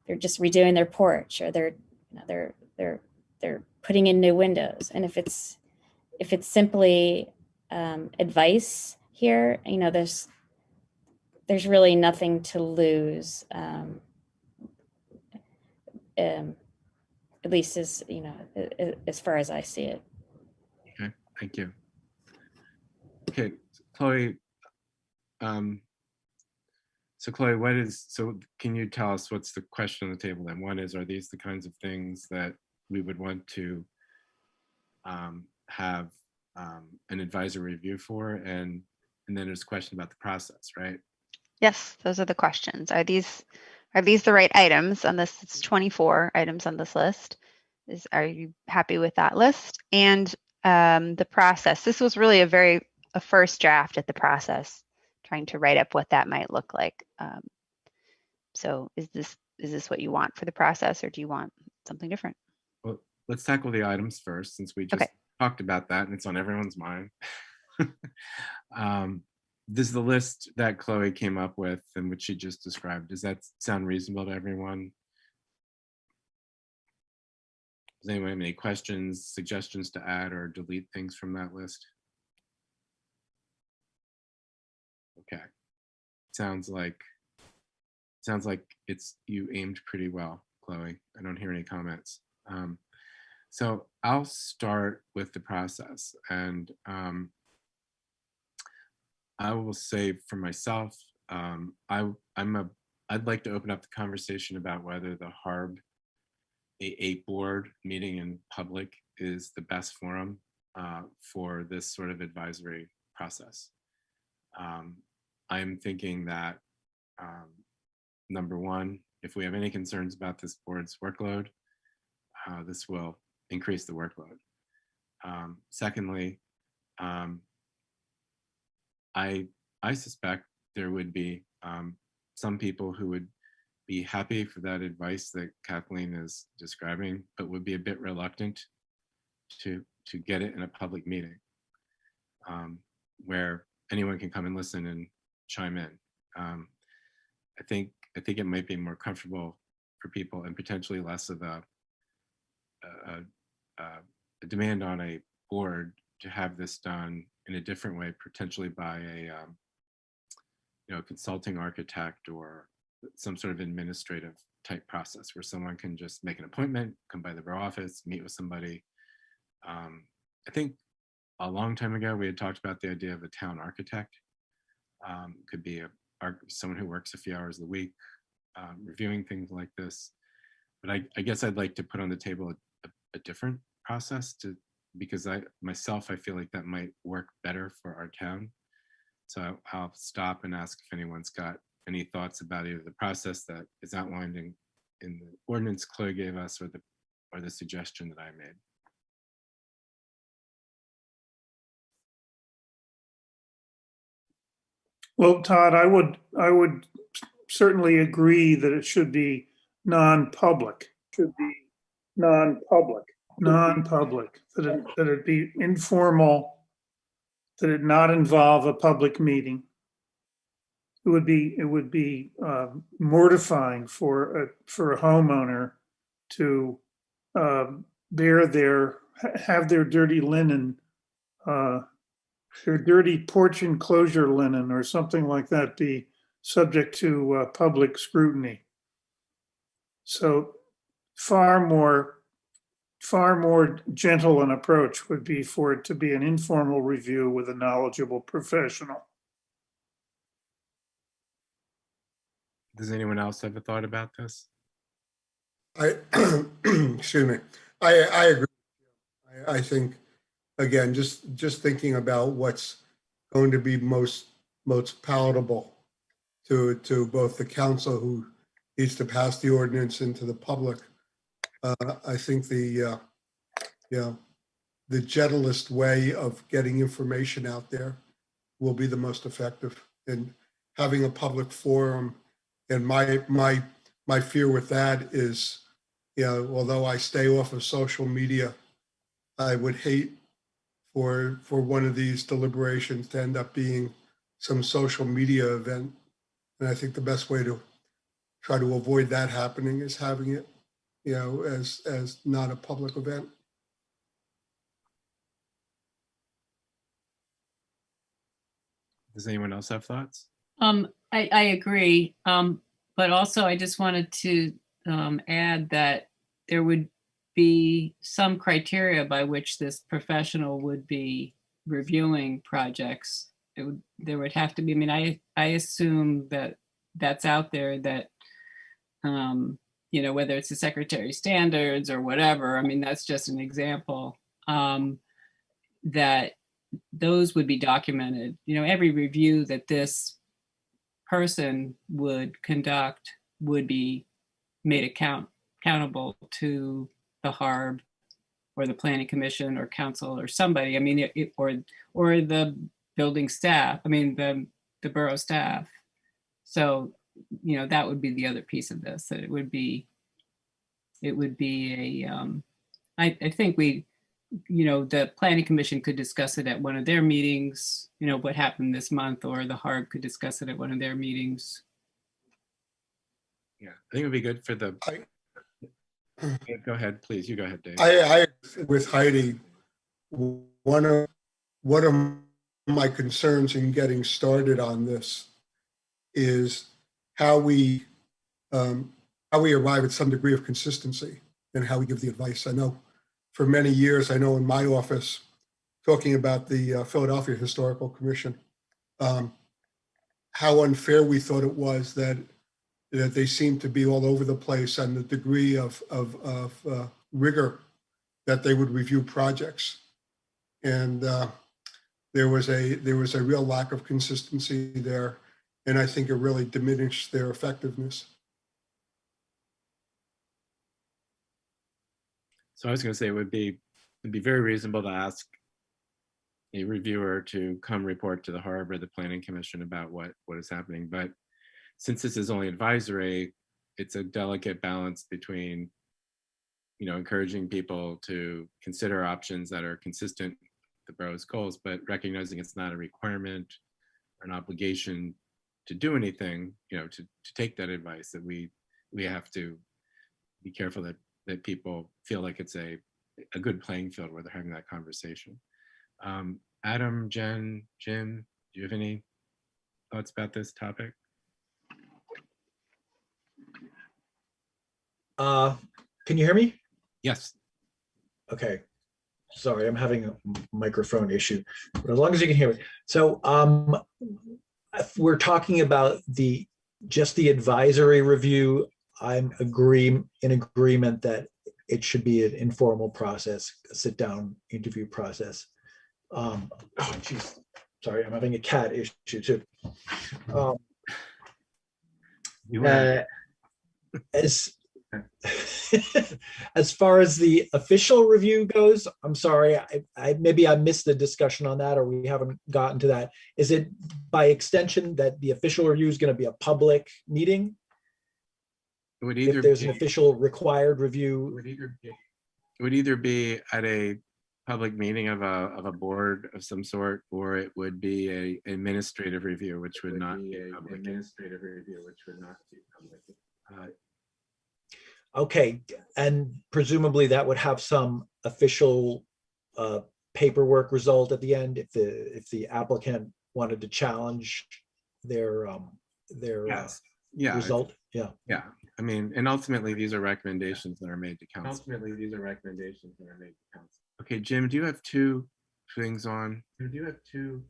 S7: They're just redoing their porch, or they're putting in new windows. And if it's simply advice here, there's really nothing to lose, at least as far as I see it.
S1: Okay, thank you. Okay, Chloe. So Chloe, can you tell us what's the question on the table then? One is, are these the kinds of things that we would want to have an advisory review for? And then there's a question about the process, right?
S6: Yes, those are the questions. Are these the right items on this? It's 24 items on this list. Are you happy with that list? And the process. This was really a first draft at the process, trying to write up what that might look like. So is this what you want for the process, or do you want something different?
S1: Well, let's tackle the items first, since we just talked about that and it's on everyone's mind. This is the list that Chloe came up with and which she just described. Does that sound reasonable to everyone? Does anyone have any questions, suggestions to add or delete things from that list? Okay. Sounds like you aimed pretty well, Chloe. I don't hear any comments. So I'll start with the process, and I will say for myself, I'd like to open up the conversation about whether the HARB, a board meeting in public, is the best forum for this sort of advisory process. I'm thinking that number one, if we have any concerns about this board's workload, this will increase the workload. Secondly, I suspect there would be some people who would be happy for that advice that Kathleen is describing, but would be a bit reluctant to get it in a public meeting where anyone can come and listen and chime in. I think it might be more comfortable for people, and potentially less of a demand on a board to have this done in a different way, potentially by a consulting architect or some sort of administrative type process where someone can just make an appointment, come by the borough office, meet with somebody. I think a long time ago we had talked about the idea of a town architect. Could be someone who works a few hours a week reviewing things like this. But I guess I'd like to put on the table a different process because I feel like that might work better for our town. So I'll stop and ask if anyone's got any thoughts about either the process that is outlined in the ordinance Chloe gave us, or the suggestion that I made.
S4: Well, Todd, I would certainly agree that it should be non-public. Should be non-public. Non-public. That it be informal. That it not involve a public meeting. It would be mortifying for a homeowner to have their dirty linen, their dirty porch enclosure linen or something like that be subject to public scrutiny. So far more gentle an approach would be for it to be an informal review with a knowledgeable professional.
S1: Does anyone else have a thought about this?
S8: Excuse me. I agree. I think, again, just thinking about what's going to be most palatable to both the council who needs to pass the ordinance and to the public. I think the gentlest way of getting information out there will be the most effective. And having a public forum, and my fear with that is, although I stay off of social media, I would hate for one of these deliberations to end up being some social media event. And I think the best way to try to avoid that happening is having it, as not a public event.
S1: Does anyone else have thoughts?
S5: I agree. But also I just wanted to add that there would be some criteria by which this professional would be reviewing projects. There would have to be, I mean, I assume that that's out there, that, whether it's the Secretary of Standards or whatever, I mean, that's just an example, that those would be documented. Every review that this person would conduct would be made accountable to the HARB or the Planning Commission or council or somebody. I mean, or the building staff. I mean, the borough staff. So, that would be the other piece of this. That it would be a. I think the Planning Commission could discuss it at one of their meetings. What happened this month, or the HARB could discuss it at one of their meetings.
S1: Yeah, I think it would be good for the. Go ahead, please. You go ahead, Dave.
S8: I with Heidi. One of my concerns in getting started on this is how we arrive at some degree of consistency and how we give the advice. I know for many years, I know in my office, talking about the Philadelphia Historical Commission, how unfair we thought it was that they seemed to be all over the place, and the degree of rigor that they would review projects. And there was a real lack of consistency there, and I think it really diminished their effectiveness.
S1: So I was going to say it'd be very reasonable to ask a reviewer to come report to the HARB or the Planning Commission about what is happening. But since this is only advisory, it's a delicate balance between, encouraging people to consider options that are consistent with the borough's goals, but recognizing it's not a requirement or an obligation to do anything, to take that advice, that we have to be careful that people feel like it's a good playing field where they're having that conversation. Adam, Jen, Jim, do you have any thoughts about this topic?
S10: Can you hear me?
S1: Yes.
S10: Okay. Sorry, I'm having a microphone issue, but as long as you can hear me. So if we're talking about just the advisory review, I'm in agreement that it should be an informal process, a sit-down interview process. Sorry, I'm having a cat issue too.
S1: You were-
S10: As as far as the official review goes, I'm sorry, I maybe I missed the discussion on that, or we haven't gotten to that. Is it by extension that the official review is going to be a public meeting?
S1: It would either
S10: If there's
S1: be,
S10: an official required review,
S1: it would either be at a public meeting of a board of some sort, or it would be a administrative review, which would not be public. Administrative review, which would not be public.
S10: okay, and presumably that would have some official paperwork result at the end if the applicant wanted to challenge their
S1: Yes. Yeah.
S10: result. Yeah.
S1: Yeah. I mean, and ultimately these are recommendations that are made to council. Ultimately, these are recommendations that are made to council. Okay, Jim, do you have two things on? Do you have two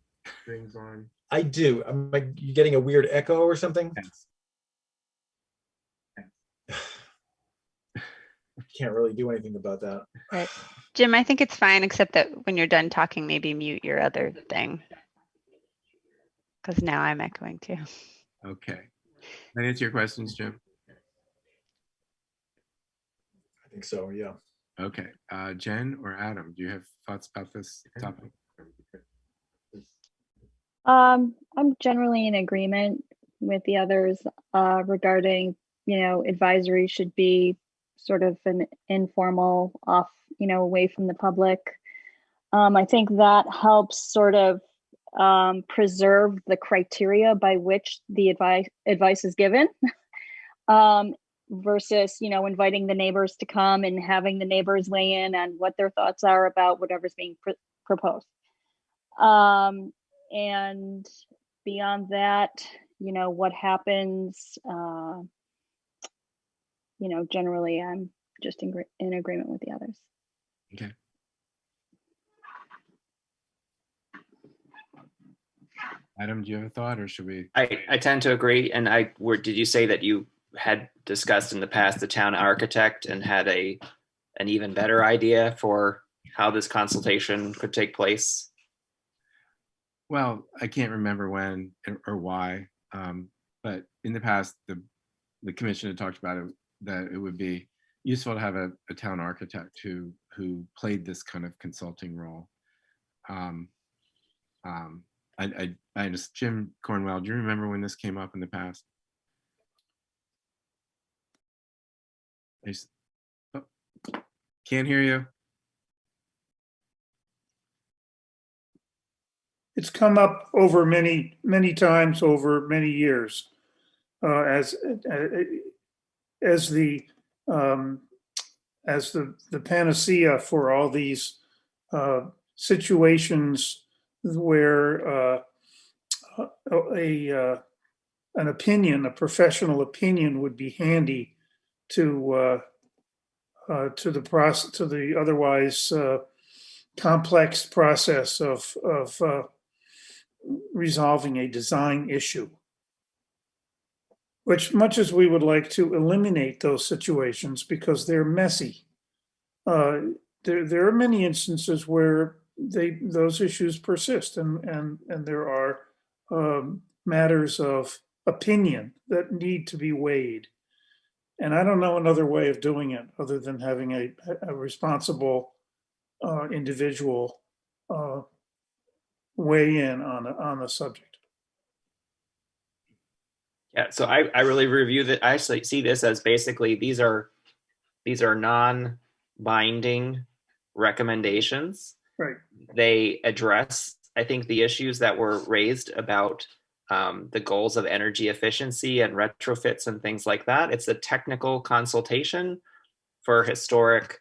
S1: things on?
S10: I do. Am I you getting a weird echo or something?
S1: Yes.
S10: Can't really do anything about that.
S6: Right. Jim, I think it's fine, except that when you're done talking, maybe mute your other thing. Because now I'm echoing too.
S1: Okay. That answer your questions, Jim?
S10: I think so, yeah.
S1: Okay. Jen or Adam, do you have thoughts about this topic?
S9: I'm generally in agreement with the others regarding, advisory should be sort of an informal off, away from the public. I think that helps sort of preserve the criteria by which the advice is given versus, inviting the neighbors to come and having the neighbors weigh in on what their thoughts are about whatever's being proposed. And beyond that, what happens, generally I'm just in agreement with the others.
S1: Okay. Adam, do you have a thought, or should we?
S3: I tend to agree. And did you say that you had discussed in the past the town architect and had an even better idea for how this consultation could take place?
S1: Well, I can't remember when or why, but in the past, the commission had talked about it, that it would be useful to have a town architect who played this kind of consulting role. I just, Jim Cornwell, do you remember when this came up in the past? Can't hear you.
S4: It's come up over many, many times over many years as the panacea for all these situations where a professional opinion would be handy to the otherwise complex process of resolving a design issue. Which, much as we would like to eliminate those situations because they're messy, there are many instances where those issues persist, and there are matters of opinion that need to be weighed. And I don't know another way of doing it other than having a responsible individual weigh in on the subject.
S3: Yeah, so I really review that. I actually see this as basically these are non-binding recommendations.
S4: Right.
S3: They address, I think, the issues that were raised about the goals of energy efficiency and retrofits and things like that. It's a technical consultation for historic,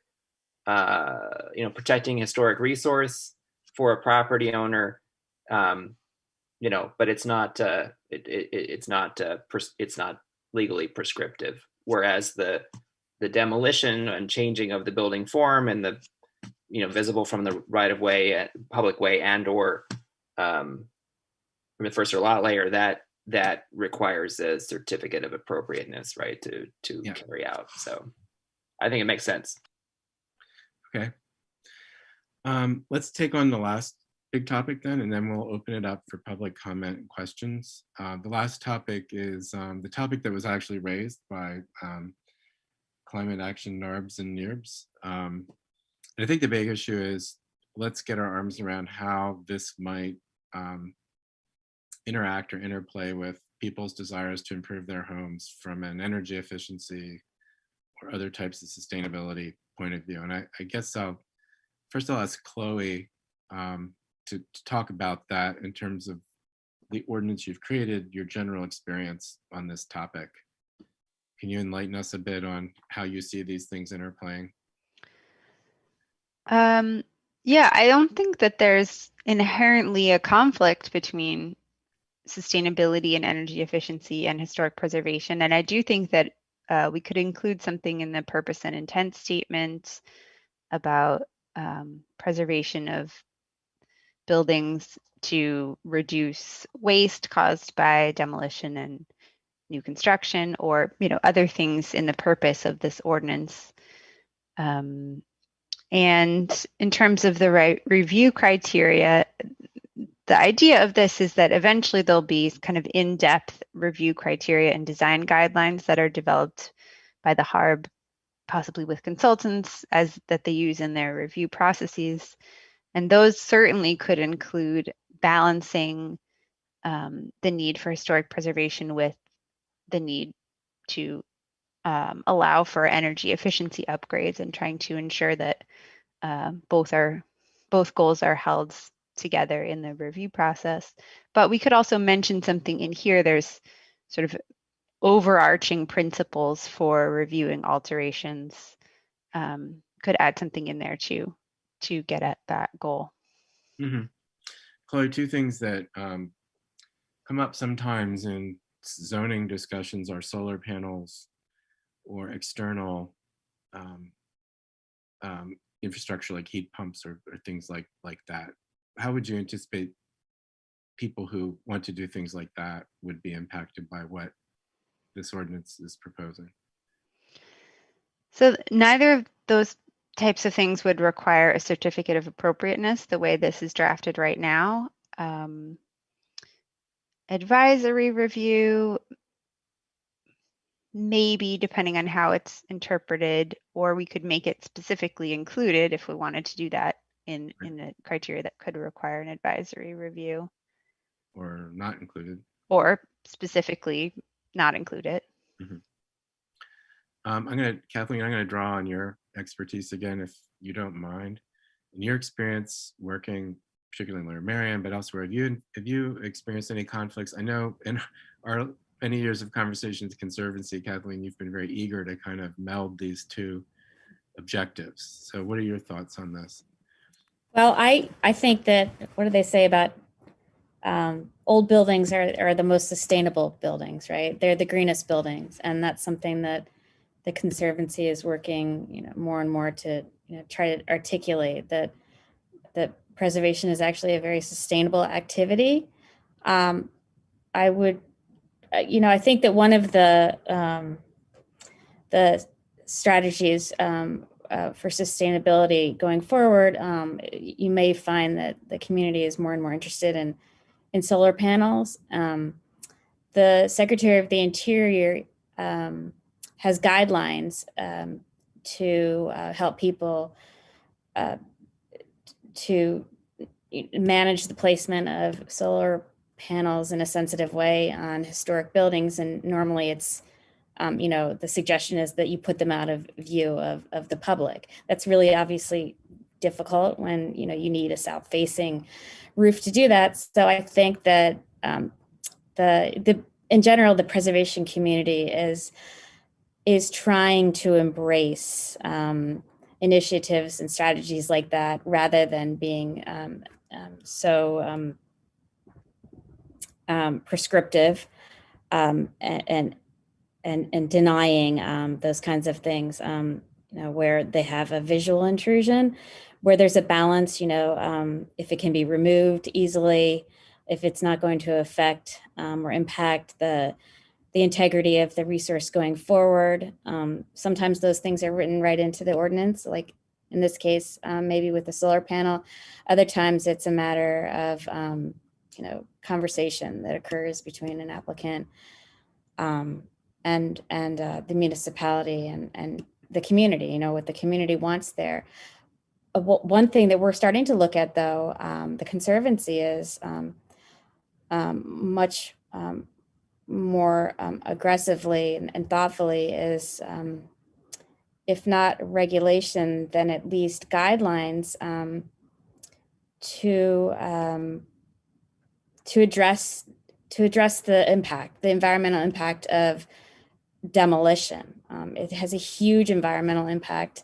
S3: protecting historic resource for a property owner. But it's not legally prescriptive. Whereas the demolition and changing of the building form and the visible from the right of way, public way, and or from the first or lot layer, that requires a certificate of appropriateness, right, to carry out. So I think it makes sense.
S1: Okay. Let's take on the last big topic then, and then we'll open it up for public comment and questions. The last topic is the topic that was actually raised by Climate Action NARBs and NIRBs. And I think the big issue is, let's get our arms around how this might interact or interplay with people's desires to improve their homes from an energy efficiency or other types of sustainability point of view. And I guess first I'll ask Chloe to talk about that in terms of the ordinance you've created, your general experience on this topic. Can you enlighten us a bit on how you see these things interplaying?
S6: Yeah, I don't think that there's inherently a conflict between sustainability and energy efficiency and historic preservation. And I do think that we could include something in the purpose and intent statement about preservation of buildings to reduce waste caused by demolition and new construction, or other things in the purpose of this ordinance. And in terms of the review criteria, the idea of this is that eventually there'll be kind of in-depth review criteria and design guidelines that are developed by the HARB, possibly with consultants that they use in their review processes. And those certainly could include balancing the need for historic preservation with the need to allow for energy efficiency upgrades, and trying to ensure that both goals are held together in the review process. But we could also mention something in here. There's sort of overarching principles for reviewing alterations. Could add something in there to get at that goal.
S1: Mm-hmm. Chloe, two things that come up sometimes in zoning discussions are solar panels or external infrastructure like heat pumps or things like that. How would you anticipate people who want to do things like that would be impacted by what this ordinance is proposing?
S6: So neither of those types of things would require a certificate of appropriateness the way this is drafted right now. Advisory review, maybe, depending on how it's interpreted, or we could make it specifically included if we wanted to do that in the criteria that could require an advisory review.
S1: Or not included.
S6: Or specifically not include it.
S1: Mm-hmm. Kathleen, I'm gonna draw on your expertise again, if you don't mind. In your experience working, particularly in Lower Merion, but elsewhere, have you experienced any conflicts? I know in our many years of conversations Conservancy, Kathleen, you've been very eager to kind of meld these two objectives. So what are your thoughts on this?
S7: Well, I think that, what do they say about old buildings are the most sustainable buildings, right? They're the greenest buildings. And that's something that the Conservancy is working, more and more to try to articulate that preservation is actually a very sustainable activity. I would, I think that one of the strategies for sustainability going forward, you may find that the community is more and more interested in solar panels. The Secretary of the Interior has guidelines to help people to manage the placement of solar panels in a sensitive way on historic buildings. And normally it's, the suggestion is that you put them out of view of the public. That's really obviously difficult when, you need a south-facing roof to do that. So I think that in general, the preservation community is trying to embrace initiatives and strategies like that, rather than being so prescriptive and denying those kinds of things, where they have a visual intrusion, where there's a balance, if it can be removed easily, if it's not going to affect or impact the integrity of the resource going forward. Sometimes those things are written right into the ordinance, like In this case, maybe with the solar panel. Other times it's a matter of, conversation that occurs between an applicant and the municipality and the community, what the community wants there. One thing that we're starting to look at, though, the Conservancy is much more aggressively and thoughtfully is, if not regulation, then at least guidelines to address the impact, the environmental impact of demolition. It has a huge environmental impact.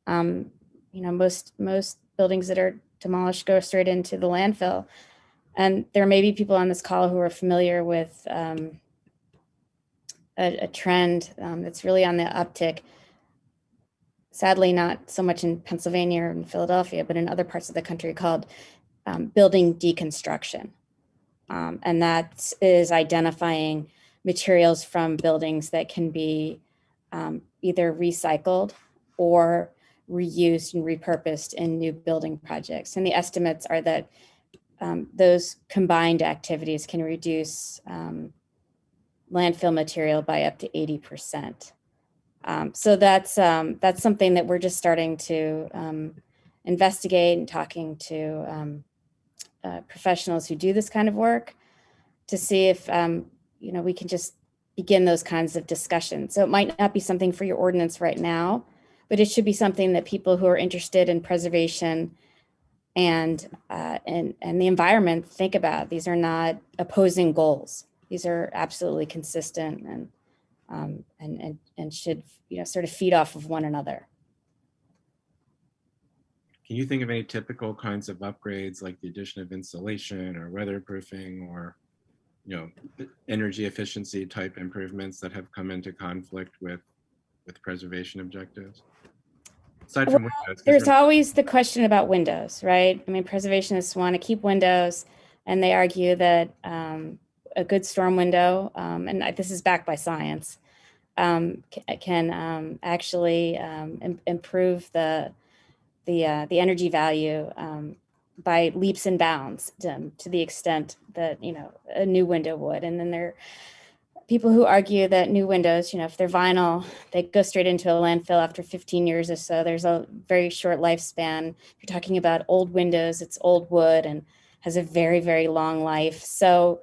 S7: Most buildings that are demolished go straight into the landfill. And there may be people on this call who are familiar with a trend that's really on the uptick. Sadly, not so much in Pennsylvania or in Philadelphia, but in other parts of the country, called building deconstruction. And that is identifying materials from buildings that can be either recycled or reused and repurposed in new building projects. And the estimates are that those combined activities can reduce landfill material by up to 80%. So that's something that we're just starting to investigate and talking to professionals who do this kind of work to see if we can just begin those kinds of discussions. So it might not be something for your ordinance right now, but it should be something that people who are interested in preservation and the environment think about. These are not opposing goals. These are absolutely consistent and should sort of feed off of one another.
S1: Can you think of any typical kinds of upgrades, like the addition of insulation or weatherproofing or energy efficiency type improvements that have come into conflict with preservation objectives? Aside from windows,
S7: there's always the question about windows, right? I mean, preservationists want to keep windows, and they argue that a good storm window, and this is backed by science, can actually improve the energy value by leaps and bounds to the extent that a new window would. And then there are people who argue that new windows, if they're vinyl, they go straight into a landfill after 15 years or so. There's a very short lifespan. If you're talking about old windows, it's old wood and has a very, very long life. So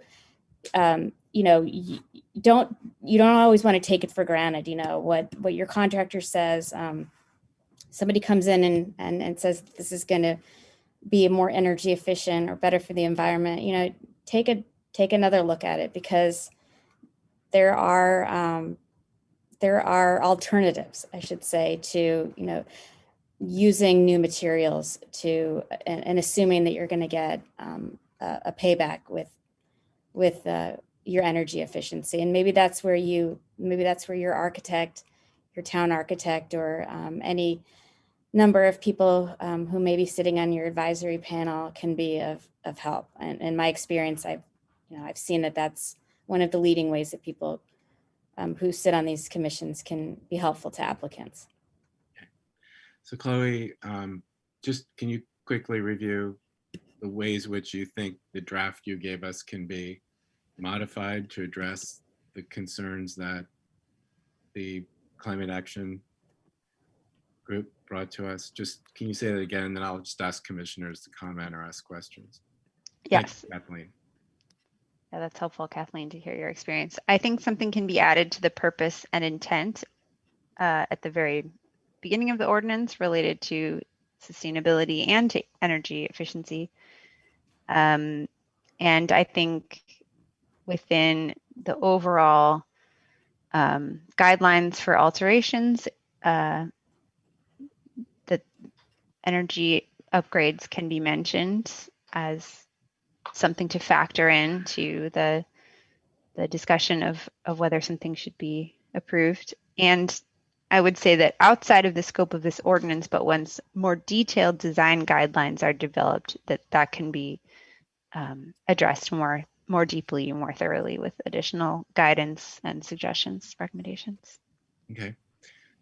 S7: you don't always want to take it for granted. What your contractor says. Somebody comes in and says this is going to be more energy efficient or better for the environment. Take another look at it, because there are alternatives, I should say, to using new materials and assuming that you're going to get a payback with your energy efficiency. And maybe that's where your architect, your town architect, or any number of people who may be sitting on your advisory panel can be of help. And in my experience, I've seen that that's one of the leading ways that people who sit on these commissions can be helpful to applicants.
S1: So Chloe, just can you quickly review the ways which you think the draft you gave us can be modified to address the concerns that the climate action group brought to us? Just can you say that again, and then I'll just ask commissioners to comment or ask questions.
S6: Yes.
S1: Kathleen.
S6: Yeah, that's helpful, Kathleen, to hear your experience. I think something can be added to the purpose and intent at the very beginning of the ordinance related to sustainability and to energy efficiency. And I think within the overall guidelines for alterations, that energy upgrades can be mentioned as something to factor into the discussion of whether something should be approved. And I would say that outside of the scope of this ordinance, but once more detailed design guidelines are developed, that can be addressed more deeply and more thoroughly with additional guidance and suggestions, recommendations.
S1: Okay.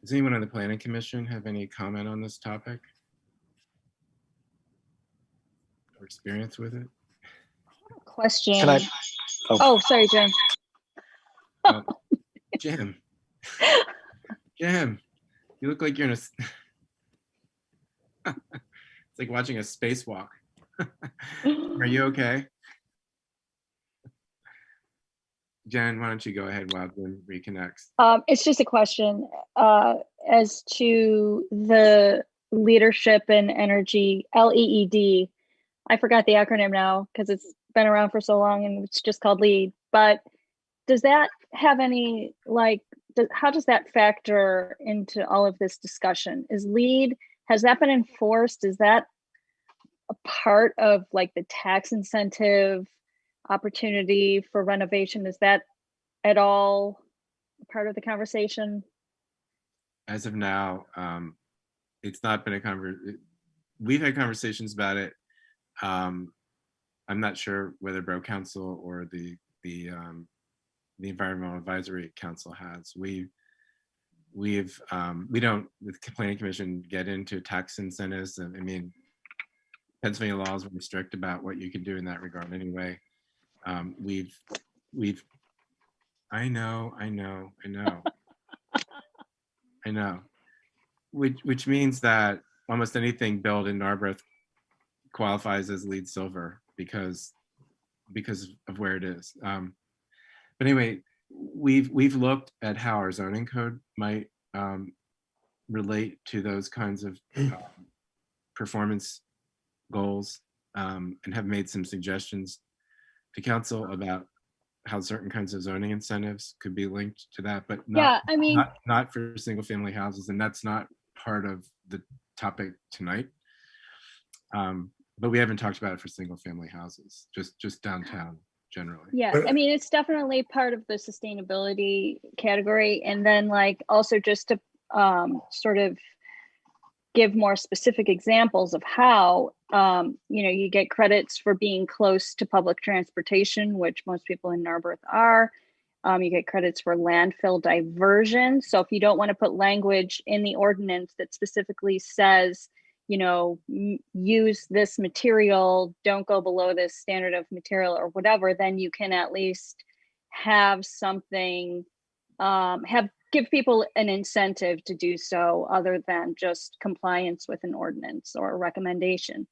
S1: Does anyone on the Planning Commission have any comment on this topic? or experience with it.
S9: Question.
S2: Can I?
S9: Oh, sorry, Jim.
S1: Jim, Jim, you look like you're in a. It's like watching a spacewalk. Are you okay? Jen, why don't you go ahead while Jim reconnects?
S9: It's just a question as to the leadership and energy, LEED. I forgot the acronym now because it's been around for so long and it's just called LEED. But does that have any, like, how does that factor into all of this discussion? Is LEED, has that been enforced? Is that a part of like the tax incentive opportunity for renovation? Is that at all part of the conversation?
S1: As of now, it's not been a conversation. We've had conversations about it. I'm not sure whether Borough Council or the Environmental Advisory Council has. We don't, with the Planning Commission, get into tax incentives. I mean, Pennsylvania law is very strict about what you can do in that regard anyway. I know. Which means that almost anything built in Narberth qualifies as LEED Silver because of where it is. But anyway, we've looked at how our zoning code might relate to those kinds of performance goals, and have made some suggestions to council about how certain kinds of zoning incentives could be linked to that, but not for single family houses, and that's not part of the topic tonight. But we haven't talked about it for single family houses, just downtown generally.
S9: Yeah, I mean, it's definitely part of the sustainability category. And then like also just to sort of give more specific examples of how, you get credits for being close to public transportation, which most people in Narberth are. You get credits for landfill diversion. So if you don't want to put language in the ordinance that specifically says, use this material, don't go below this standard of material or whatever, then you can at least have something, give people an incentive to do so other than just compliance with an ordinance or a recommendation.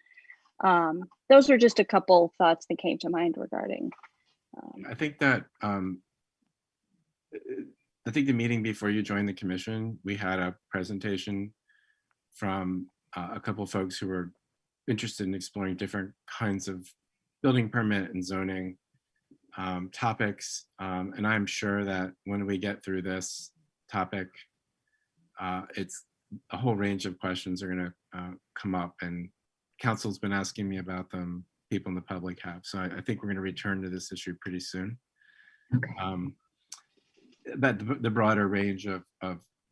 S9: Those were just a couple thoughts that came to mind regarding.
S1: I think that the meeting before you joined the commission, we had a presentation from a couple of folks who were interested in exploring different kinds of building permit and zoning topics. And I'm sure that when we get through this topic, it's a whole range of questions are going to come up, and council's been asking me about them, people in the public have. So I think we're going to return to this issue pretty soon.
S9: Okay.
S1: But the broader range of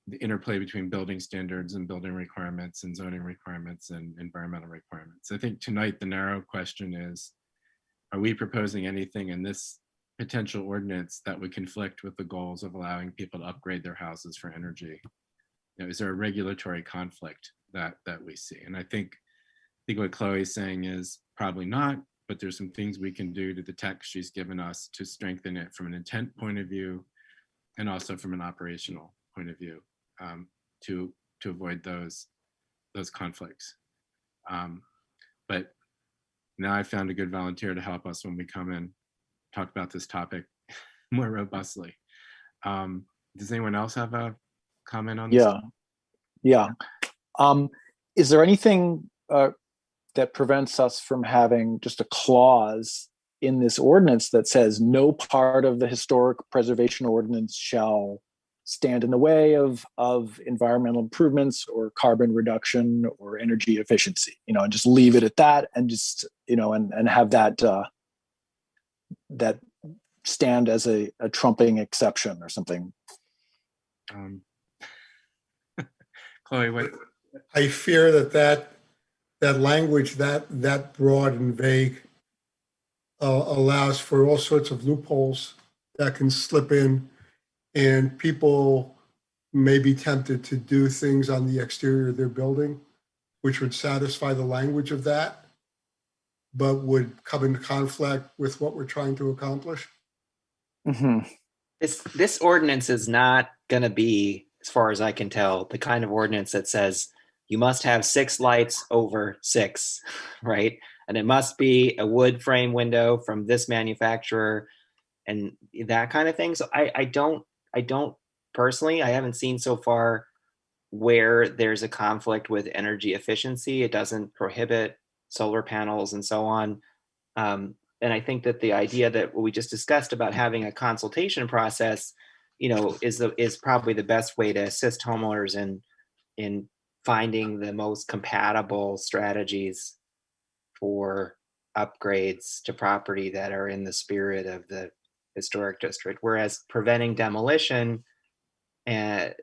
S1: the interplay between building standards and building requirements and zoning requirements and environmental requirements. I think tonight the narrow question is, are we proposing anything in this potential ordinance that would conflict with the goals of allowing people to upgrade their houses for energy? Is there a regulatory conflict that we see? And I think what Chloe's saying is probably not, but there's some things we can do to the text she's given us to strengthen it from an intent point of view and also from an operational point of view, to avoid those conflicts. But now I found a good volunteer to help us when we come in, talk about this topic more robustly. Does anyone else have a comment on this?
S2: Yeah. Is there anything that prevents us from having just a clause in this ordinance that says no part of the historic preservation ordinance shall stand in the way of environmental improvements or carbon reduction or energy efficiency, and just leave it at that, and just, and have that that stand as a trumping exception or something?
S1: Chloe, what?
S8: I fear that language that broad and vague allows for all sorts of loopholes that can slip in, and people may be tempted to do things on the exterior of their building which would satisfy the language of that. but would come into conflict with what we're trying to accomplish?
S2: Mhm.
S3: This ordinance is not going to be, as far as I can tell, the kind of ordinance that says you must have 6 lights over 6, right? And it must be a wood frame window from this manufacturer and that kind of thing. So I don't personally, I haven't seen so far where there's a conflict with energy efficiency. It doesn't prohibit solar panels and so on. And I think that the idea that what we just discussed about having a consultation process, is probably the best way to assist homeowners in finding the most compatible strategies for upgrades to property that are in the spirit of the historic district. Whereas preventing demolition, and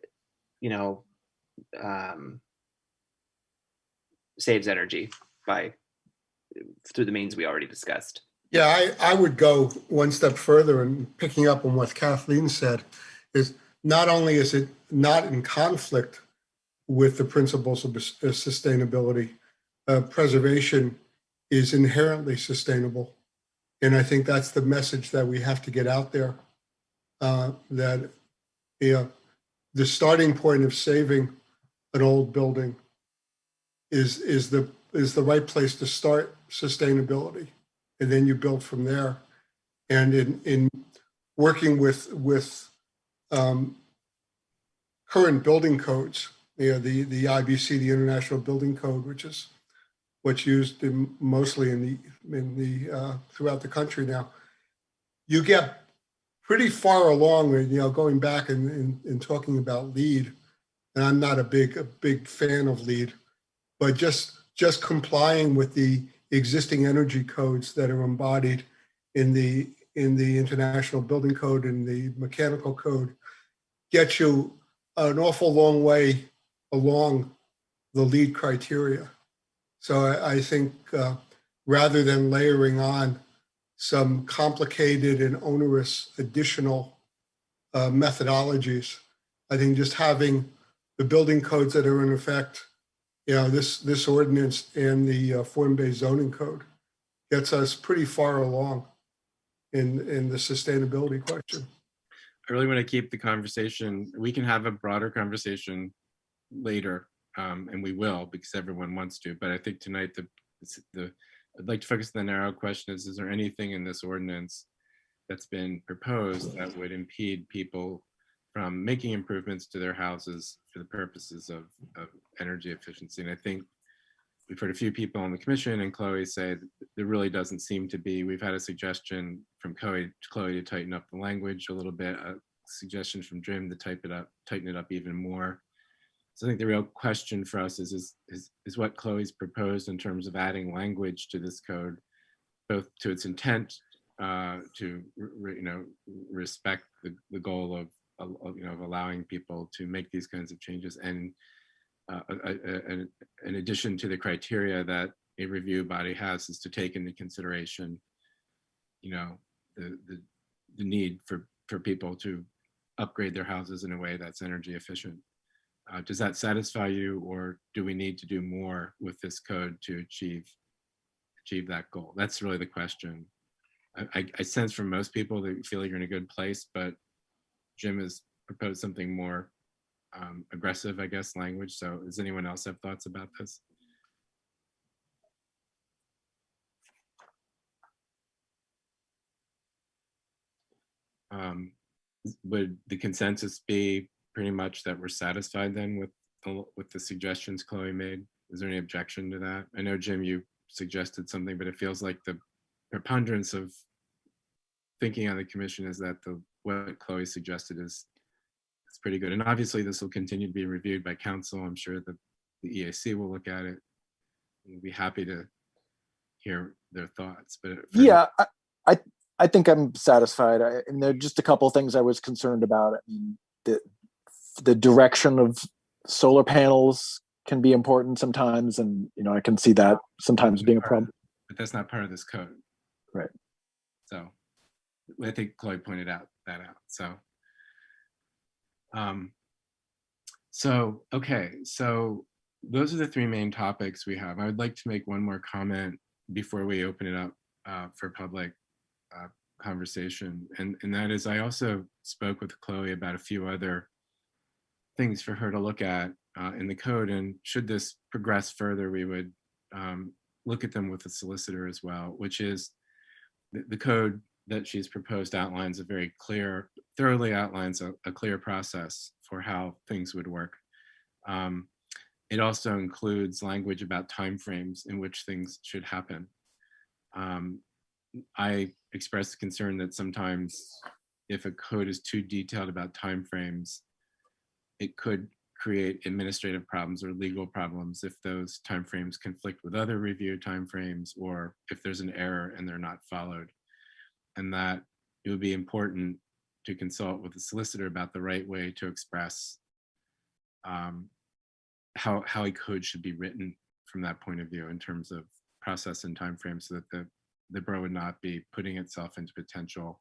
S3: saves energy through the means we already discussed.
S8: Yeah, I would go one step further, and picking up on what Kathleen said, is not only is it not in conflict with the principles of sustainability, preservation is inherently sustainable. And I think that's the message that we have to get out there, that the starting point of saving an old building is the right place to start sustainability, and then you build from there. And in working with current building codes, the IBC, the International Building Code, which is what's used mostly in the throughout the country now, you get pretty far along with, going back and talking about LEED. And I'm not a big fan of LEED, but just complying with the existing energy codes that are embodied in the International Building Code and the Mechanical Code gets you an awful long way along the LEED criteria. So I think rather than layering on some complicated and onerous additional methodologies, I think just having the building codes that are in effect, this ordinance and the form-based zoning code gets us pretty far along in the sustainability question.
S1: I really want to keep the conversation. We can have a broader conversation later, and we will, because everyone wants to. But I think tonight, I'd like to focus on the narrow question: is there anything in this ordinance that's been proposed that would impede people from making improvements to their houses for the purposes of energy efficiency? And I think we've heard a few people on the commission and Chloe say that there really doesn't seem to be. We've had a suggestion from Chloe to tighten up the language a little bit, a suggestion from Jim to tighten it up even more. So I think the real question for us is what Chloe's proposed in terms of adding language to this code, both to its intent to respect the goal of allowing people to make these kinds of changes, and in addition to the criteria that a review body has, is to take into consideration, the need for people to upgrade their houses in a way that's energy efficient. Does that satisfy you, or do we need to do more with this code to achieve that goal? That's really the question. I sense from most people that you feel like you're in a good place, but Jim has proposed something more aggressive, I guess, language. So does anyone else have thoughts about this? Would the consensus be pretty much that we're satisfied then with the suggestions Chloe made? Is there any objection to that? I know, Jim, you suggested something, but it feels like the preponderance of thinking on the commission is that what Chloe suggested is pretty good. And obviously this will continue to be reviewed by council. I'm sure the EAC will look at it. We'll be happy to hear their thoughts. But
S2: yeah, I think I'm satisfied. And there are just a couple of things I was concerned about. I mean, the direction of solar panels can be important sometimes, and I can see that sometimes being a problem.
S1: But that's not part of this code,
S2: right?
S1: So I think Chloe pointed that out. Okay, so those are the 3 main topics we have. I would like to make one more comment before we open it up for public conversation. And that is, I also spoke with Chloe about a few other things for her to look at in the code. And should this progress further, we would look at them with the solicitor as well, which is the code that she's proposed outlines a very clear, thoroughly outlines a clear process for how things would work. It also includes language about timeframes in which things should happen. I expressed concern that sometimes if a code is too detailed about timeframes, it could create administrative problems or legal problems if those timeframes conflict with other review timeframes, or if there's an error and they're not followed. And that it would be important to consult with the solicitor about the right way to express how a code should be written from that point of view in terms of process and timeframe, so that the borough would not be putting itself into potential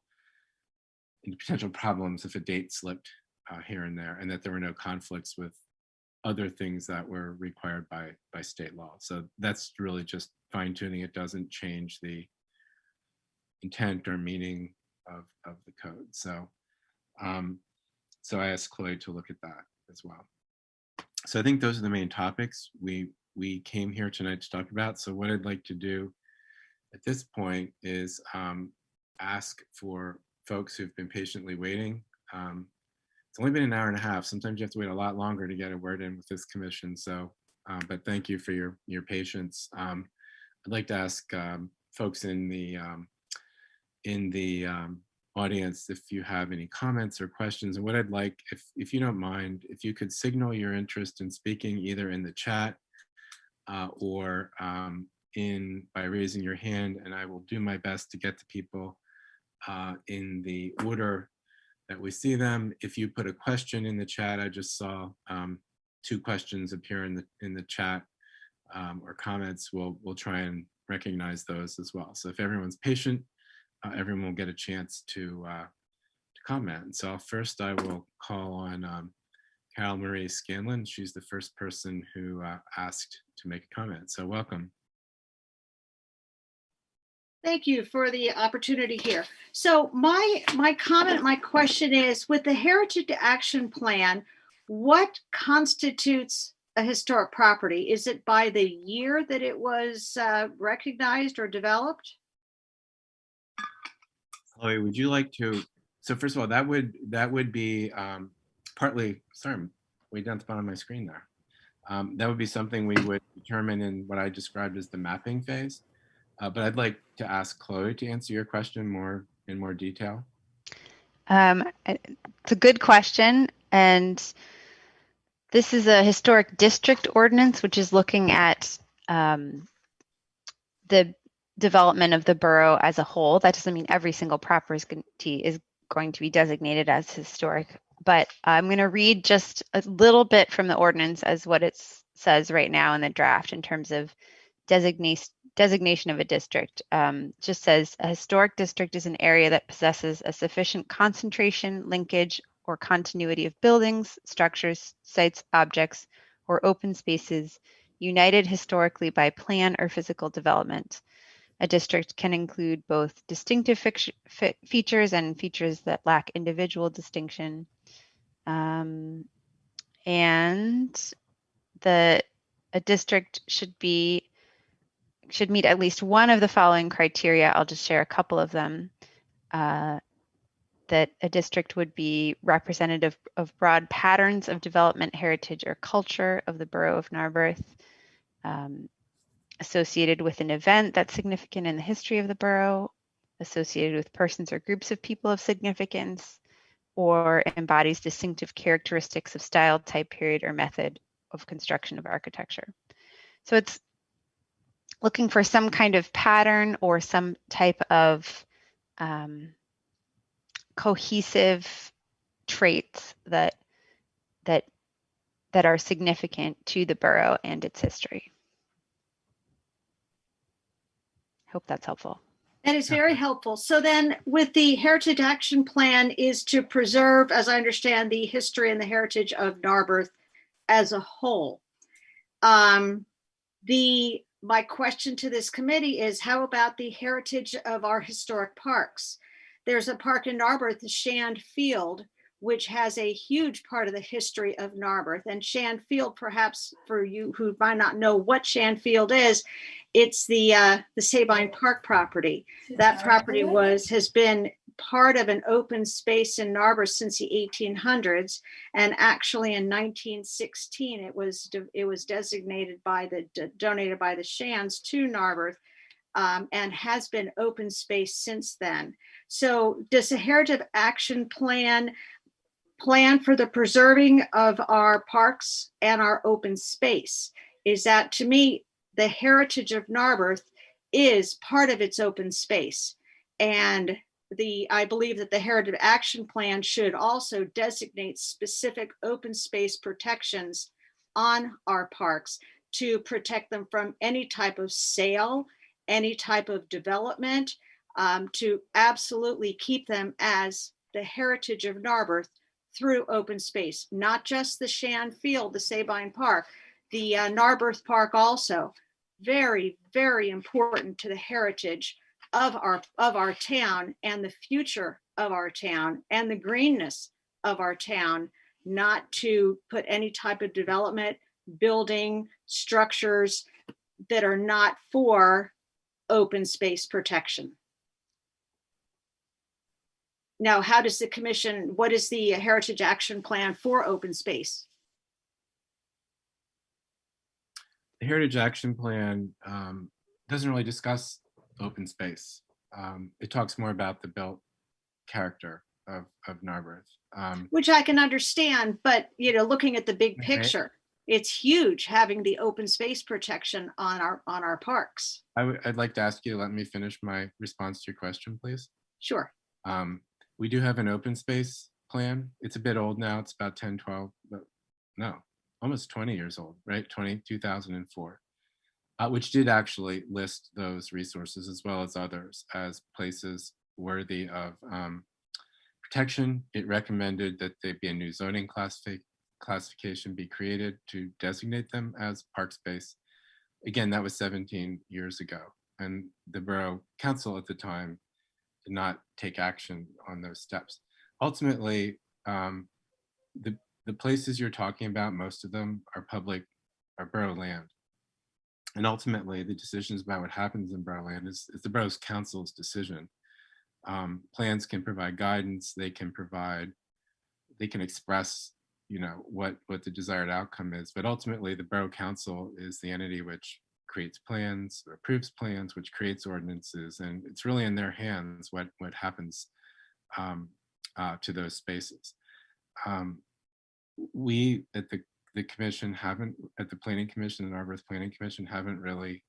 S1: problems if a date slipped here and there, and that there were no conflicts with other things that were required by state law. So that's really just fine tuning. It doesn't change the intent or meaning of the code. So, so I asked Chloe to look at that as well. So I think those are the main topics we came here tonight to talk about. So what I'd like to do at this point is ask for folks who've been patiently waiting. It's only been an hour and a half. Sometimes you have to wait a lot longer to get a word in with this commission. So, but thank you for your patience. I'd like to ask folks in the audience if you have any comments or questions. And what I'd like, if you don't mind, if you could signal your interest in speaking either in the chat or by raising your hand, and I will do my best to get to people in the order that we see them. If you put a question in the chat, I just saw 2 questions appear in the chat or comments. We'll try and recognize those as well. So if everyone's patient, everyone will get a chance to comment. So first I will call on Carol Marie Scanlon. She's the first person who asked to make a comment. So welcome.
S11: Thank you for the opportunity here. So my comment, my question is, with the Heritage Action Plan, what constitutes a historic property? Is it by the year that it was recognized or developed?
S1: Chloe, would you like to? So first of all, that would be partly. Sorry, I'm way down at the bottom of my screen there. That would be something we would determine in what I described as the mapping phase. But I'd like to ask Chloe to answer your question in more detail.
S6: It's a good question, and this is a historic district ordinance, which is looking at the development of the borough as a whole. That doesn't mean every single property is going to be designated as historic, but I'm going to read just a little bit from the ordinance as what it says right now in the draft in terms of designation of a district. Just says a historic district is an area that possesses a sufficient concentration, linkage, or continuity of buildings, structures, sites, objects, or open spaces united historically by plan or physical development. A district can include both distinctive features and features that lack individual distinction. And a district should meet at least one of the following criteria. I'll just share a couple of them. That a district would be representative of broad patterns of development, heritage, or culture of the borough of Narberth, associated with an event that's significant in the history of the borough, associated with persons or groups of people of significance, or embodies distinctive characteristics of style, type, period, or method of construction of architecture. So it's looking for some kind of pattern or some type of cohesive traits that are significant to the borough and its history. Hope that's helpful.
S11: That is very helpful. So then with the Heritage Action Plan is to preserve, as I understand, the history and the heritage of Narberth as a whole. The my question to this committee is, how about the heritage of our historic parks? There's a park in Narberth, the Shand Field, which has a huge part of the history of Narberth. And Shand Field, perhaps for you who might not know what Shand Field is, it's the Sabine Park property. That property has been part of an open space in Narberth since the 1800s, and actually in 1916 it was designated by donated by the Shands to Narberth, and has been open space since then. So does the Heritage Action Plan for the preserving of our parks and our open space? Is that, to me, the heritage of Narberth is part of its open space. And I believe that the Heritage Action Plan should also designate specific open space protections on our parks to protect them from any type of sale, any type of development, to absolutely keep them as the heritage of Narberth through open space, not just the Shand Field, the Sabine Park, the Narberth Park also. Very, very important to the heritage of our town and the future of our town and the greenness of our town, not to put any type of development, building, structures that are not for open space protection. Now, how does the commission, what is the Heritage Action Plan for open space?
S1: The Heritage Action Plan doesn't really discuss open space. It talks more about the built character of Narberth.
S11: Which I can understand, but looking at the big
S1: Right.
S11: picture, it's huge having the open space protection on our parks.
S1: I'd like to ask you to let me finish my response to your question, please.
S11: Sure.
S1: We do have an open space plan. It's a bit old now. It's about 10, 12, but no, almost 20 years old, right? 2004, which did actually list those resources as well as others as places worthy of protection. It recommended that there be a new zoning classification be created to designate them as park space. Again, that was 17 years ago. And the Borough Council at the time did not take action on those steps. Ultimately, the places you're talking about, most of them are borough land. And ultimately, the decisions about what happens in borough land is the Borough's Council's decision. Plans can provide guidance, they can express, what the desired outcome is, but ultimately the Borough Council is the entity which creates plans, or approves plans, which creates ordinances, and it's really in their hands what happens to those spaces. We at the commission at the Planning Commission and Narberth Planning Commission haven't really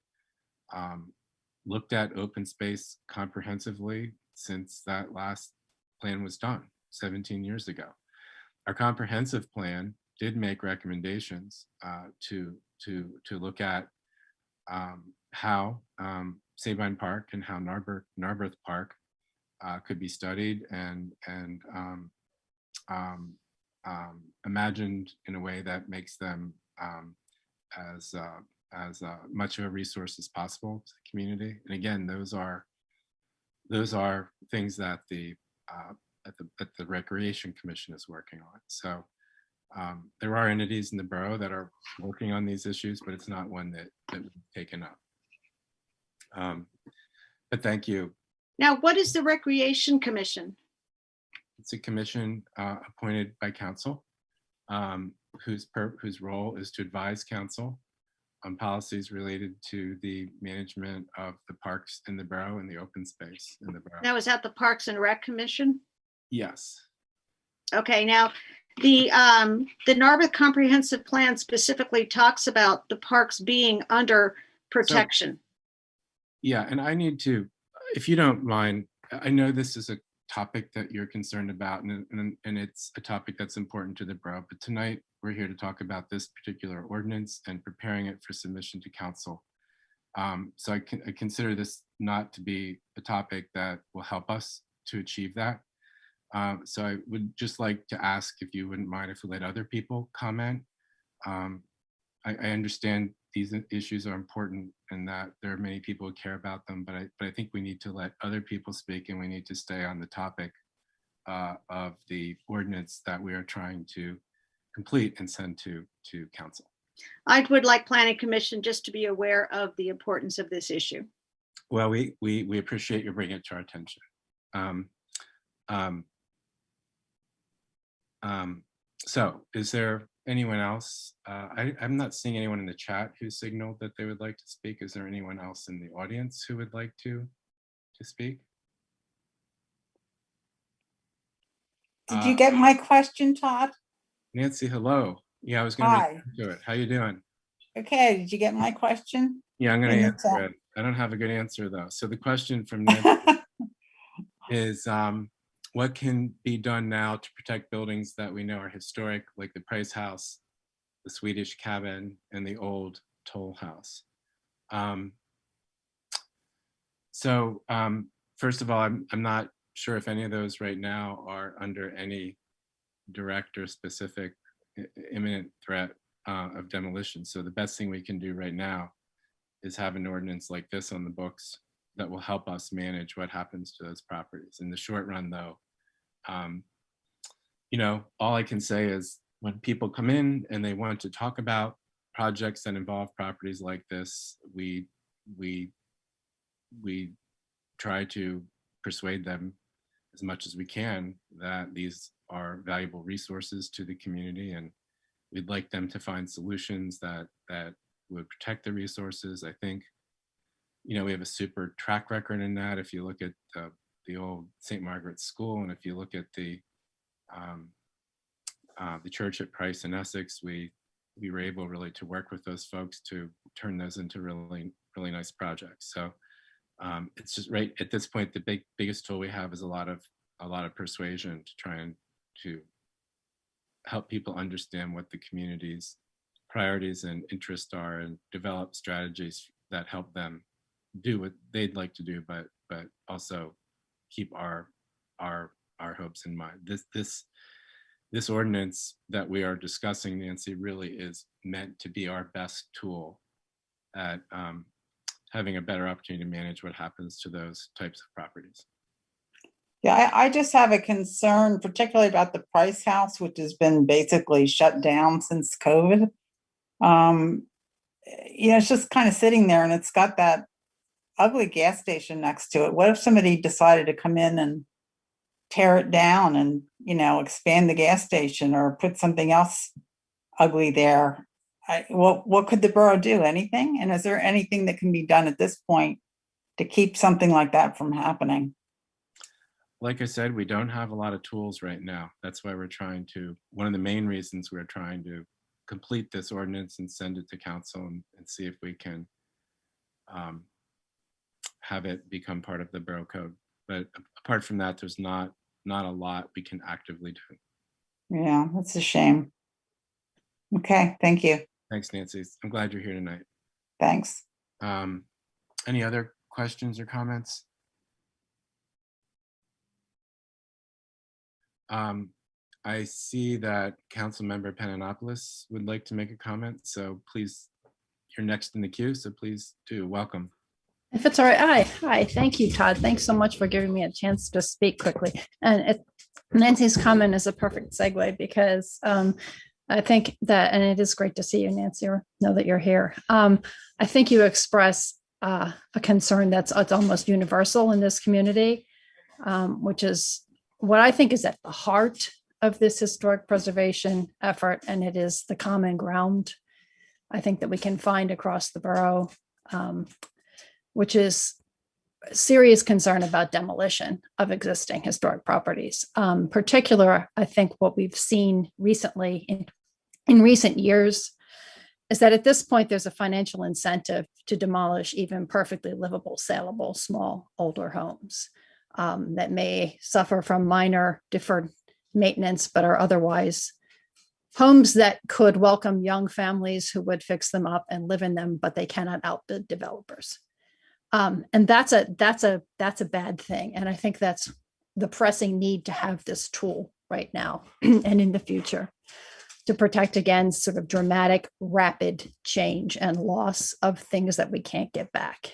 S1: looked at open space comprehensively since that last plan was done 17 years ago. Our comprehensive plan did make recommendations to look at how Sabine Park and how Narberth Park could be studied and imagined in a way that makes them as much of a resource as possible to the community. And again, those are things that the Recreation Commission is working on. So there are entities in the borough that are working on these issues, but it's not one that we've taken up. But thank you.
S11: Now, what is the Recreation Commission?
S1: It's a commission appointed by council, whose role is to advise council on policies related to the management of the parks in the borough and the open space in the borough.
S11: Now, is that the Parks and Rec Commission?
S1: Yes.
S11: Okay, now the Narberth Comprehensive Plan specifically talks about the parks being under protection.
S1: Yeah, and I need to, if you don't mind, I know this is a topic that you're concerned about, and it's a topic that's important to the borough, but tonight we're here to talk about this particular ordinance and preparing it for submission to council. So I consider this not to be a topic that will help us to achieve that. So I would just like to ask if you wouldn't mind if we let other people comment. I understand these issues are important and that there are many people who care about them, but I think we need to let other people speak, and we need to stay on the topic of the ordinance that we are trying to complete and send to council.
S11: I would like Planning Commission just to be aware of the importance of this issue.
S1: Well, we appreciate you bringing it to our attention. So is there anyone else? I'm not seeing anyone in the chat who signaled that they would like to speak. Is there anyone else in the audience who would like to speak?
S12: Did you get my question, Todd?
S1: Nancy, hello. Yeah, I was going
S12: Hi.
S1: to do it. How you doing?
S12: Okay, did you get my question?
S1: Yeah, I'm going to
S12: In the
S1: answer
S12: chat.
S1: it. I don't have a good answer though. So the question from Nancy is, what can be done now to protect buildings that we know are historic, like the Price House, the Swedish Cabin, and the old Toll House? First of all, I'm not sure if any of those right now are under any direct or specific imminent threat of demolition. So the best thing we can do right now is have an ordinance like this on the books that will help us manage what happens to those properties. In the short run though, all I can say is when people come in and they want to talk about projects that involve properties like this, we try to persuade them as much as we can that these are valuable resources to the community, and we'd like them to find solutions that would protect the resources. I think, we have a super track record in that. If you look at the old St. Margaret's School, and if you look at the church at Price in Essex, we were able really to work with those folks to turn those into really, really nice projects. So it's just right at this point, the biggest tool we have is a lot of persuasion to try and to help people understand what the community's priorities and interests are, and develop strategies that help them do what they'd like to do, but also keep our hopes in mind. This ordinance that we are discussing, Nancy, really is meant to be our best tool at having a better opportunity to manage what happens to those types of properties.
S12: Yeah, I just have a concern, particularly about the Price House, which has been basically shut down since COVID. It's just kind of sitting there, and it's got that ugly gas station next to it. What if somebody decided to come in and tear it down and, expand the gas station or put something else ugly there? What could the borough do? Anything? And is there anything that can be done at this point to keep something like that from happening?
S1: Like I said, we don't have a lot of tools right now. That's why one of the main reasons we're trying to complete this ordinance and send it to council and see if we can have it become part of the borough code. But apart from that, there's not a lot we can actively do.
S12: Yeah, that's a shame. Okay, thank you.
S1: Thanks, Nancy. I'm glad you're here tonight.
S12: Thanks.
S1: Any other questions or comments? I see that Councilmember Pananopoulos would like to make a comment. So please, you're next in the queue. So please do. Welcome.
S13: If it's all right. Hi. Thank you, Todd. Thanks so much for giving me a chance to speak quickly. And Nancy's comment is a perfect segue because I think that, and it is great to see you, Nancy, or know that you're here. I think you express a concern it's almost universal in this community, which is what I think is at the heart of this historic preservation effort, and it is the common ground I think that we can find across the borough, which is serious concern about demolition of existing historic properties. Particular, I think what we've seen recently in recent years is that at this point, there's a financial incentive to demolish even perfectly livable, saleable, small, older homes that may suffer from minor deferred maintenance, but are otherwise homes that could welcome young families who would fix them up and live in them, but they cannot outbid developers. And that's a bad thing. And I think that's the pressing need to have this tool right now and in the future. to protect against sort of dramatic, rapid change and loss of things that we can't get back.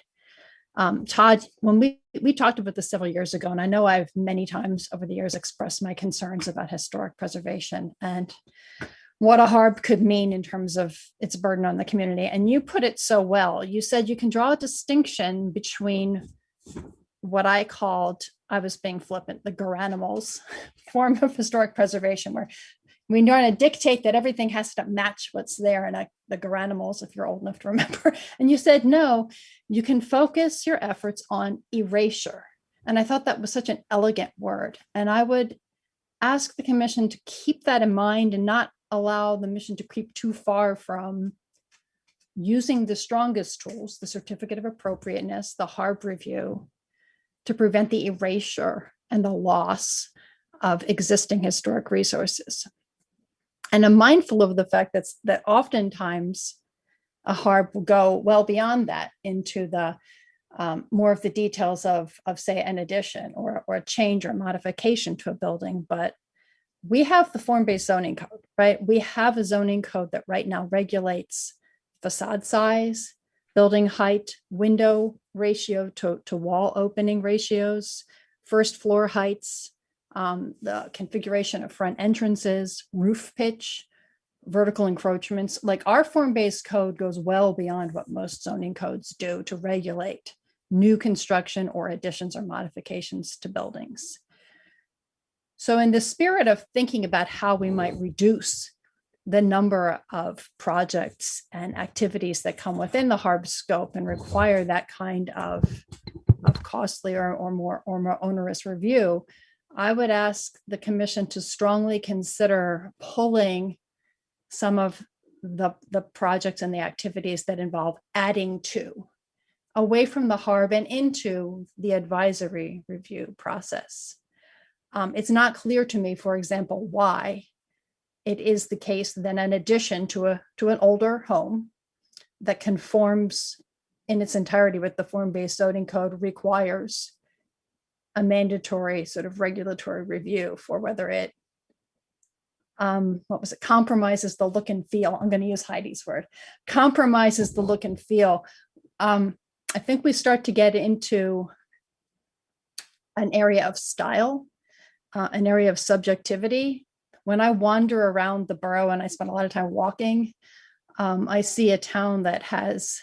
S13: Todd, when we talked about this several years ago, and I know I've many times over the years expressed my concerns about historic preservation and what a HARB could mean in terms of its burden on the community. And you put it so well. You said you can draw a distinction between what I called, I was being flippant, the garanimals form of historic preservation, where we want to dictate that everything has to match what's there in the garanimals, if you're old enough to remember. And you said, no, you can focus your efforts on erasure. And I thought that was such an elegant word. And I would ask the commission to keep that in mind and not allow the mission to creep too far from using the strongest tools, the certificate of appropriateness, the HARB review, to prevent the erasure and the loss of existing historic resources. And I'm mindful of the fact that oftentimes a HARB will go well beyond that into the more of the details of say, an addition or a change or modification to a building. But we have the form-based zoning code, right? We have a zoning code that right now regulates facade size, building height, window ratio to wall opening ratios, first floor heights, the configuration of front entrances, roof pitch, vertical encroachments. Like our form-based code goes well beyond what most zoning codes do to regulate new construction or additions or modifications to buildings. So in the spirit of thinking about how we might reduce the number of projects and activities that come within the HARB scope and require that kind of costly or more onerous review, I would ask the commission to strongly consider pulling some of the projects and the activities that involve adding to, away from the HARB and into the advisory review process. It's not clear to me, for example, why it is the case that an addition to an older home that conforms in its entirety with the form-based zoning code requires a mandatory sort of regulatory review for whether it, compromises the look and feel. I'm going to use Heidi's word, compromises the look and feel. I think we start to get into an area of style, an area of subjectivity. When I wander around the borough and I spend a lot of time walking, I see a town that has,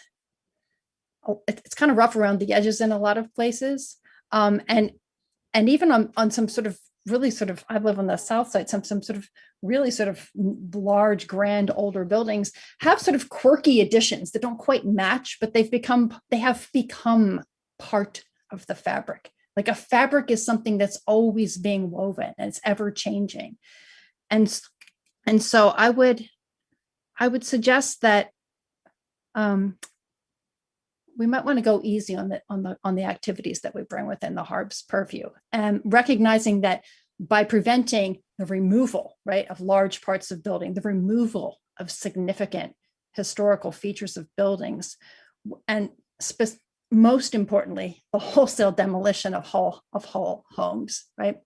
S13: it's kind of rough around the edges in a lot of places. And even on some sort of really sort of, I live on the south side, some sort of really sort of large, grand, older buildings have sort of quirky additions that don't quite match, but they have become part of the fabric. Like a fabric is something that's always being woven and it's ever changing. And so I would suggest that we might want to go easy on the activities that we bring within the HARB's purview, and recognizing that by preventing the removal, right, of large parts of building, the removal of significant historical features of buildings, and most importantly, the wholesale demolition of whole homes, right?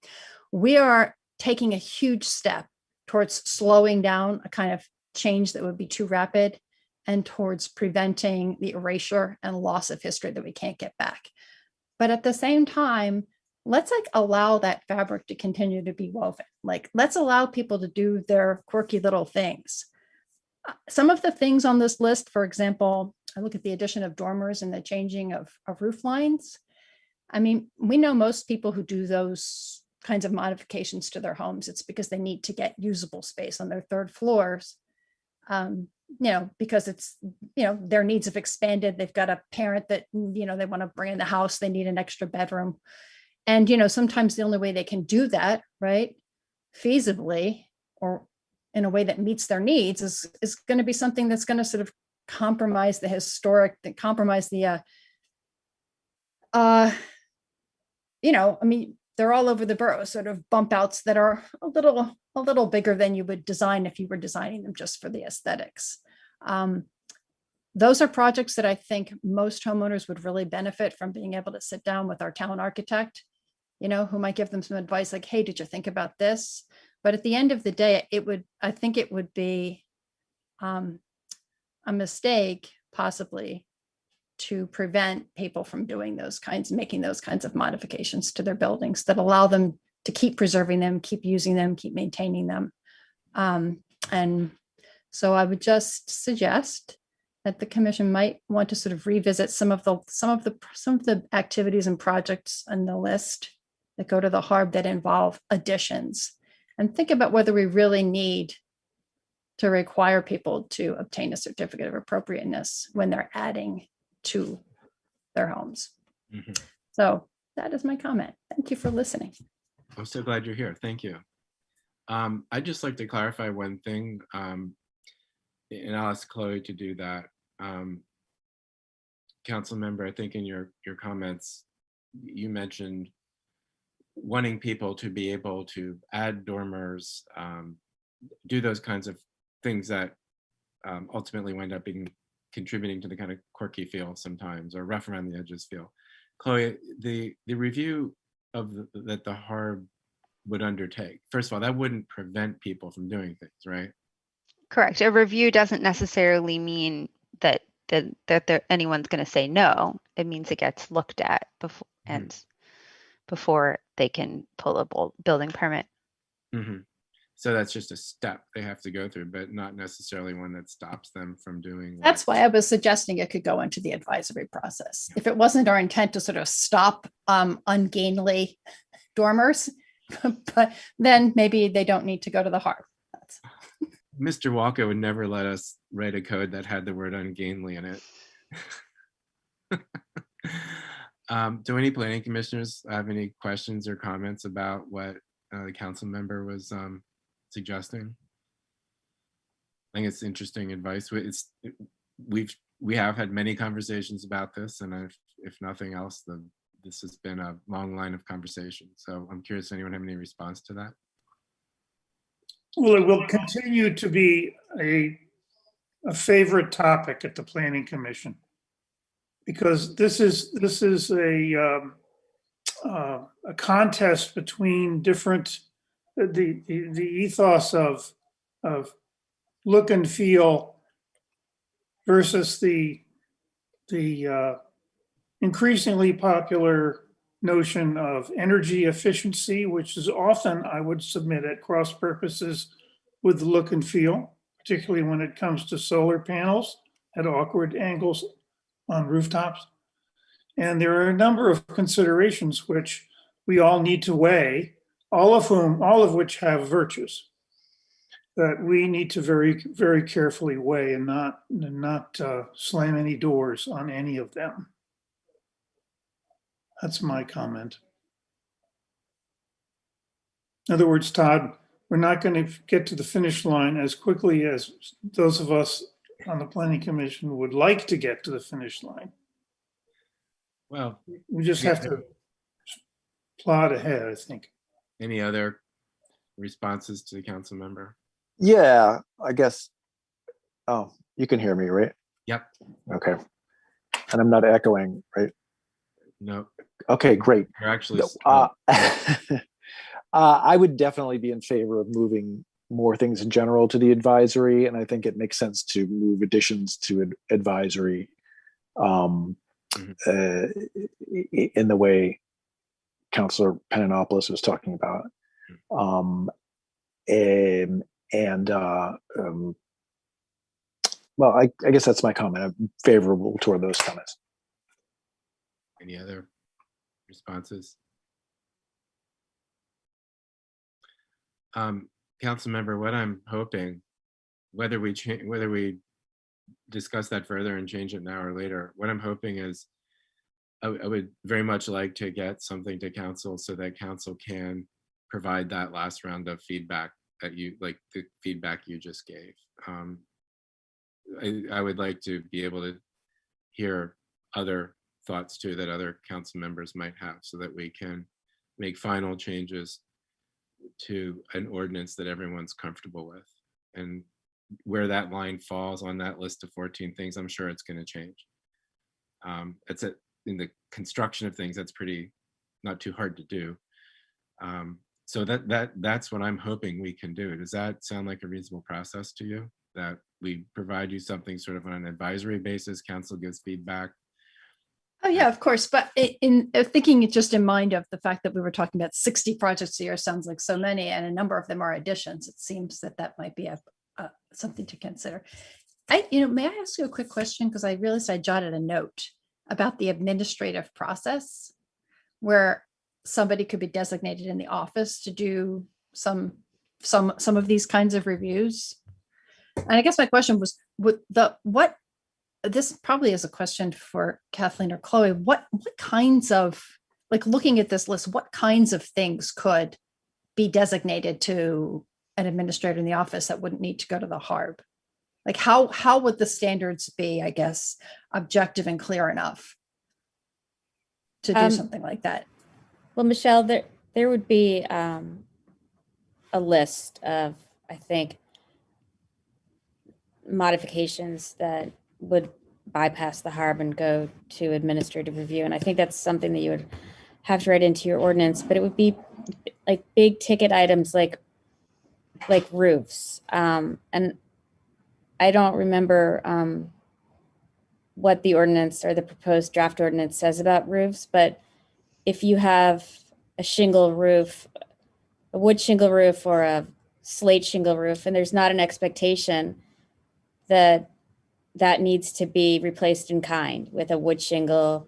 S13: We are taking a huge step towards slowing down a kind of change that would be too rapid and towards preventing the erasure and loss of history that we can't get back. But at the same time, let's allow that fabric to continue to be woven. Let's allow people to do their quirky little things. Some of the things on this list, for example, I look at the addition of dormers and the changing of roof lines. I mean, we know most people who do those kinds of modifications to their homes, it's because they need to get usable space on their third floors. Because it's, their needs have expanded. They've got a parent that, they want to bring in the house. They need an extra bedroom. And, sometimes the only way they can do that, right, feasibly or in a way that meets their needs is going to be something that's going to sort of compromise the historic, that compromise the, they're all over the borough, sort of bump outs that are a little bigger than you would design if you were designing them just for the aesthetics. Those are projects that I think most homeowners would really benefit from being able to sit down with our town architect, who might give them some advice like, hey, did you think about this? But at the end of the day, I think it would be a mistake possibly to prevent people from doing making those kinds of modifications to their buildings that allow them to keep preserving them, keep using them, keep maintaining them. And so I would just suggest that the commission might want to sort of revisit some of the activities and projects on the list that go to the HARB that involve additions, and think about whether we really need to require people to obtain a certificate of appropriateness when they're adding to their homes.
S1: Mhm.
S13: So that is my comment. Thank you for listening.
S1: I'm so glad you're here. Thank you. I'd just like to clarify one thing, and I'll ask Chloe to do that. Council member, I think in your comments, you mentioned wanting people to be able to add dormers, do those kinds of things that ultimately wind up contributing to the kind of quirky feel sometimes, or rough around the edges feel. Chloe, the review that the HARB would undertake, first of all, that wouldn't prevent people from doing things, right?
S6: Correct. A review doesn't necessarily mean that anyone's going to say no. It means it gets looked at before they can pull a building permit.
S1: Mm-hmm. So that's just a step they have to go through, but not necessarily one that stops them from doing.
S13: That's why I was suggesting it could go into the advisory process. If it wasn't our intent to sort of stop ungainly dormers, but then maybe they don't need to go to the HARB.
S1: Mr. Walker would never let us write a code that had the word ungainly in it. Do any planning commissioners have any questions or comments about what the council member was suggesting? I think it's interesting advice. We have had many conversations about this, and if nothing else, this has been a long line of conversation. So I'm curious, anyone have any response to that?
S4: Well, it will continue to be a favorite topic at the Planning Commission, because this is a contest between different the ethos of look and feel versus the increasingly popular notion of energy efficiency, which is often, I would submit, at cross purposes with the look and feel, particularly when it comes to solar panels at awkward angles on rooftops. And there are a number of considerations which we all need to weigh, all of which have virtues that we need to very, very carefully weigh and not slam any doors on any of them. That's my comment. In other words, Todd, we're not going to get to the finish line as quickly as those of us on the Planning Commission would like to get to the finish line.
S1: Well,
S4: we just have to plod ahead, I think.
S1: Any other responses to the council member?
S2: Yeah, I guess. Oh, you can hear me, right?
S1: Yep.
S2: Okay. And I'm not echoing, right?
S1: No.
S2: Okay, great.
S1: You're actually.
S2: I would definitely be in favor of moving more things in general to the advisory, and I think it makes sense to move additions to advisory in the way Councilor Penanopoulos was talking about. Well, I guess that's my comment. I'm favorable toward those comments.
S1: Any other responses? Council member, what I'm hoping, whether we discuss that further and change it now or later, what I'm hoping is I would very much like to get something to council so that council can provide that last round of feedback that you, like the feedback you just gave. I would like to be able to hear other thoughts too that other council members might have, so that we can make final changes to an ordinance that everyone's comfortable with. And where that line falls on that list of 14 things, I'm sure it's going to change. In the construction of things, that's pretty not too hard to do. So that's what I'm hoping we can do. Does that sound like a reasonable process to you? That we provide you something sort of on an advisory basis, council gives feedback.
S13: Oh, yeah, of course. But in thinking it just in mind of the fact that we were talking about 60 projects a year sounds like so many, and a number of them are additions. It seems that that might be something to consider. May I ask you a quick question? Because I realized I jotted a note about the administrative process where somebody could be designated in the office to do some of these kinds of reviews. And I guess my question was, this probably is a question for Kathleen or Chloe. What kinds of, like, looking at this list, what kinds of things could be designated to an administrator in the office that wouldn't need to go to the HARB? Like, how would the standards be, I guess, objective and clear enough to do something like that?
S7: Well, Michelle, there would be a list of, I think, modifications that would bypass the HARB and go to administrative review. And I think that's something that you would have to write into your ordinance, but it would be like big ticket items like roofs. And I don't remember what the ordinance or the proposed draft ordinance says about roofs, but if you have a shingle roof, a wood shingle roof or a slate shingle roof, and there's not an expectation that needs to be replaced in kind with a wood shingle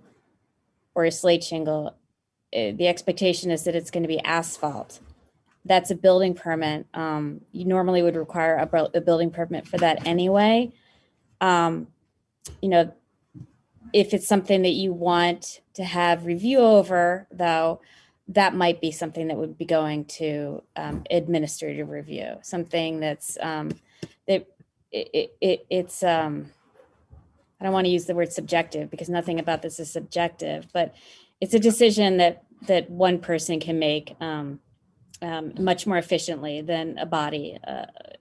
S7: or a slate shingle, the expectation is that it's going to be asphalt. That's a building permit. You normally would require a building permit for that anyway. If it's something that you want to have review over, though, that might be something that would be going to administrative review. Something that's it's I don't want to use the word subjective because nothing about this is subjective, but it's a decision that one person can make much more efficiently than a body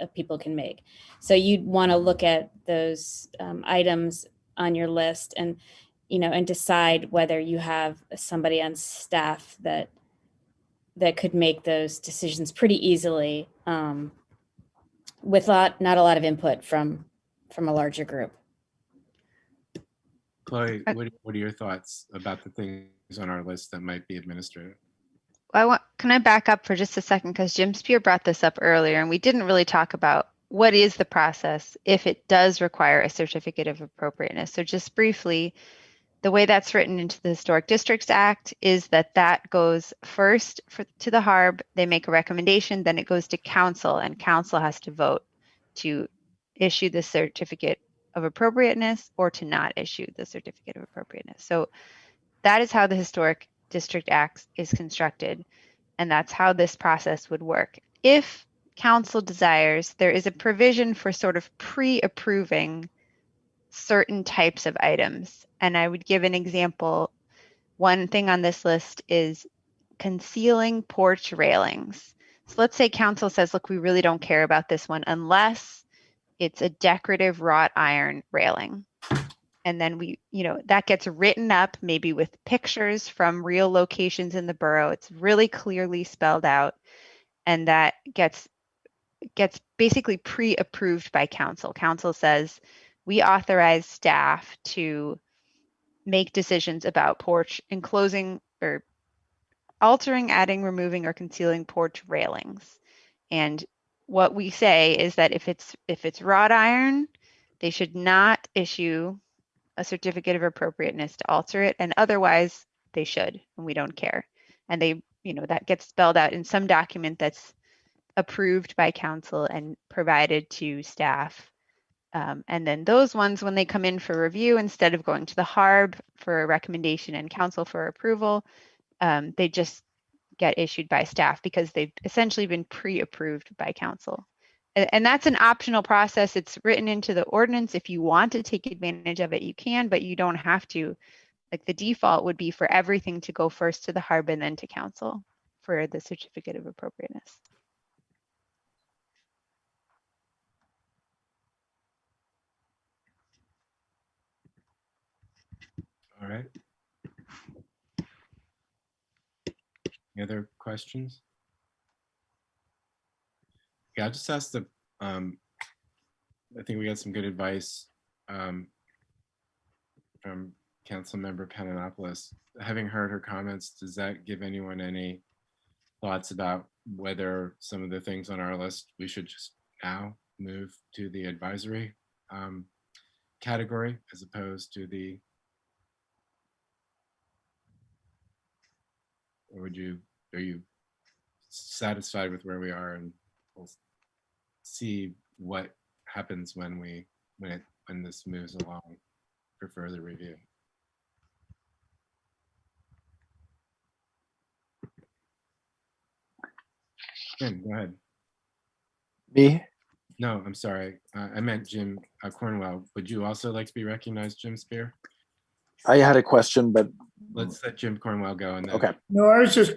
S7: of people can make. So you'd want to look at those items on your list and decide whether you have somebody on staff that could make those decisions pretty easily with not a lot of input from a larger group.
S1: Chloe, what are your thoughts about the things on our list that might be administrative?
S6: Can I back up for just a second? Because Jim Spear brought this up earlier, and we didn't really talk about what is the process if it does require a certificate of appropriateness. So just briefly, the way that's written into the Historic Districts Act is that goes first to the HARB, they make a recommendation, then it goes to council, and council has to vote to issue the certificate of appropriateness or to not issue the certificate of appropriateness. So that is how the Historic District Act is constructed, and that's how this process would work. If council desires, there is a provision for sort of pre-approving certain types of items. And I would give an example. One thing on this list is concealing porch railings. So let's say council says, look, we really don't care about this one unless it's a decorative wrought iron railing. And then that gets written up maybe with pictures from real locations in the borough. It's really clearly spelled out. And that gets basically pre-approved by council. Council says, we authorize staff to make decisions about porch enclosing or altering, adding, removing, or concealing porch railings. And what we say is that if it's wrought iron, they should not issue a certificate of appropriateness to alter it, and otherwise they should, and we don't care. And they, that gets spelled out in some document that's approved by council and provided to staff. And then those ones, when they come in for review, instead of going to the HARB for a recommendation and council for approval, they just get issued by staff because they've essentially been pre-approved by council. And that's an optional process. It's written into the ordinance. If you want to take advantage of it, you can, but you don't have to. Like the default would be for everything to go first to the HARB and then to council for the certificate of appropriateness.
S1: All right. Any other questions? Yeah, I just asked the, I think we got some good advice from Councilmember Pananopoulos. Having heard her comments, does that give anyone any thoughts about whether some of the things on our list we should just now move to the advisory category as opposed to the, or are you satisfied with where we are, and we'll see what happens when this moves along for further review? Jim, go ahead.
S2: Me?
S1: No, I'm sorry. I meant Jim Cornwell. Would you also like to be recognized, Jim Spear?
S2: I had a question, but
S1: Let's let Jim Cornwell go. And then,
S2: okay.
S4: No, I was just,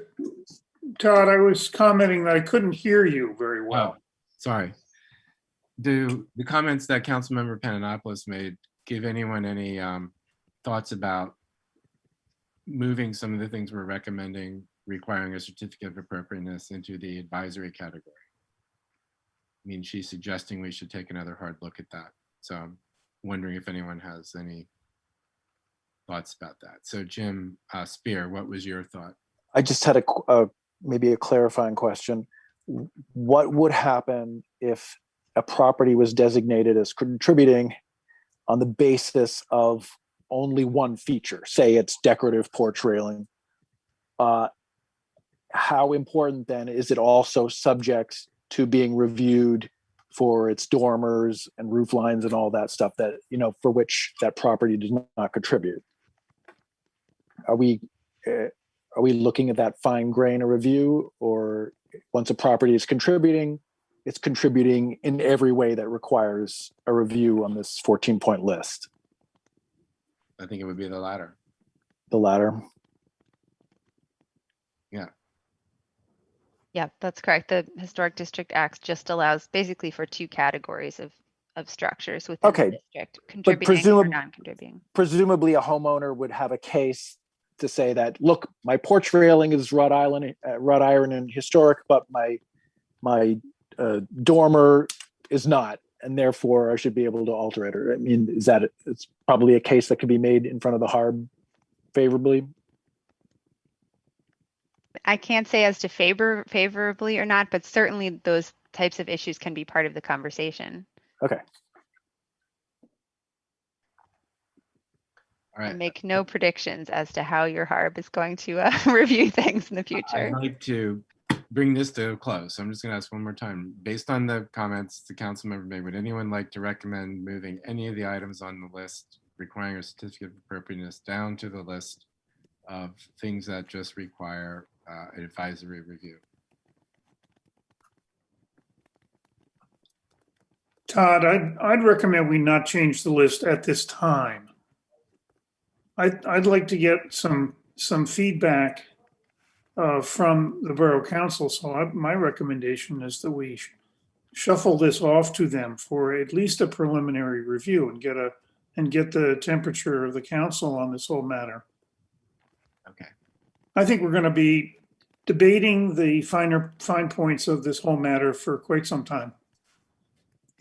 S4: Todd, I was commenting that I couldn't hear you very well.
S1: Oh, sorry. Do the comments that Councilmember Pananopoulos made give anyone any thoughts about moving some of the things we're recommending requiring a certificate of appropriateness into the advisory category? I mean, she's suggesting we should take another hard look at that. So I'm wondering if anyone has any thoughts about that. So Jim Spear, what was your thought?
S2: I just had maybe a clarifying question. What would happen if a property was designated as contributing on the basis of only one feature? Say it's decorative porch railing. How important then is it also subject to being reviewed for its dormers and roof lines and all that stuff that, for which that property does not contribute? Are we looking at that fine grain of review, or once a property is contributing, it's contributing in every way that requires a review on this 14-point list?
S1: I think it would be the latter.
S2: The latter.
S1: Yeah.
S6: Yeah, that's correct. The Historic District Act just allows basically for two categories of structures within the district, contributing or non-contributing.
S2: Presumably a homeowner would have a case to say that, look, my porch railing is wrought iron and historic, but my dormer is not, and therefore I should be able to alter it. Or, I mean, it's probably a case that could be made in front of the HARB favorably?
S6: I can't say as to favorably or not, but certainly those types of issues can be part of the conversation.
S2: Okay.
S1: All right.
S6: I make no predictions as to how your HARB is going to review things in the future.
S1: I'd like to bring this to a close. So I'm just going to ask one more time. Based on the comments the council member made, would anyone like to recommend moving any of the items on the list requiring a certificate of appropriateness down to the list of things that just require an advisory review?
S4: Todd, I'd recommend we not change the list at this time. I'd like to get some feedback from the Borough Council. So my recommendation is that we shuffle this off to them for at least a preliminary review and get the temperature of the council on this whole matter.
S1: Okay.
S4: I think we're going to be debating the fine points of this whole matter for quite some time.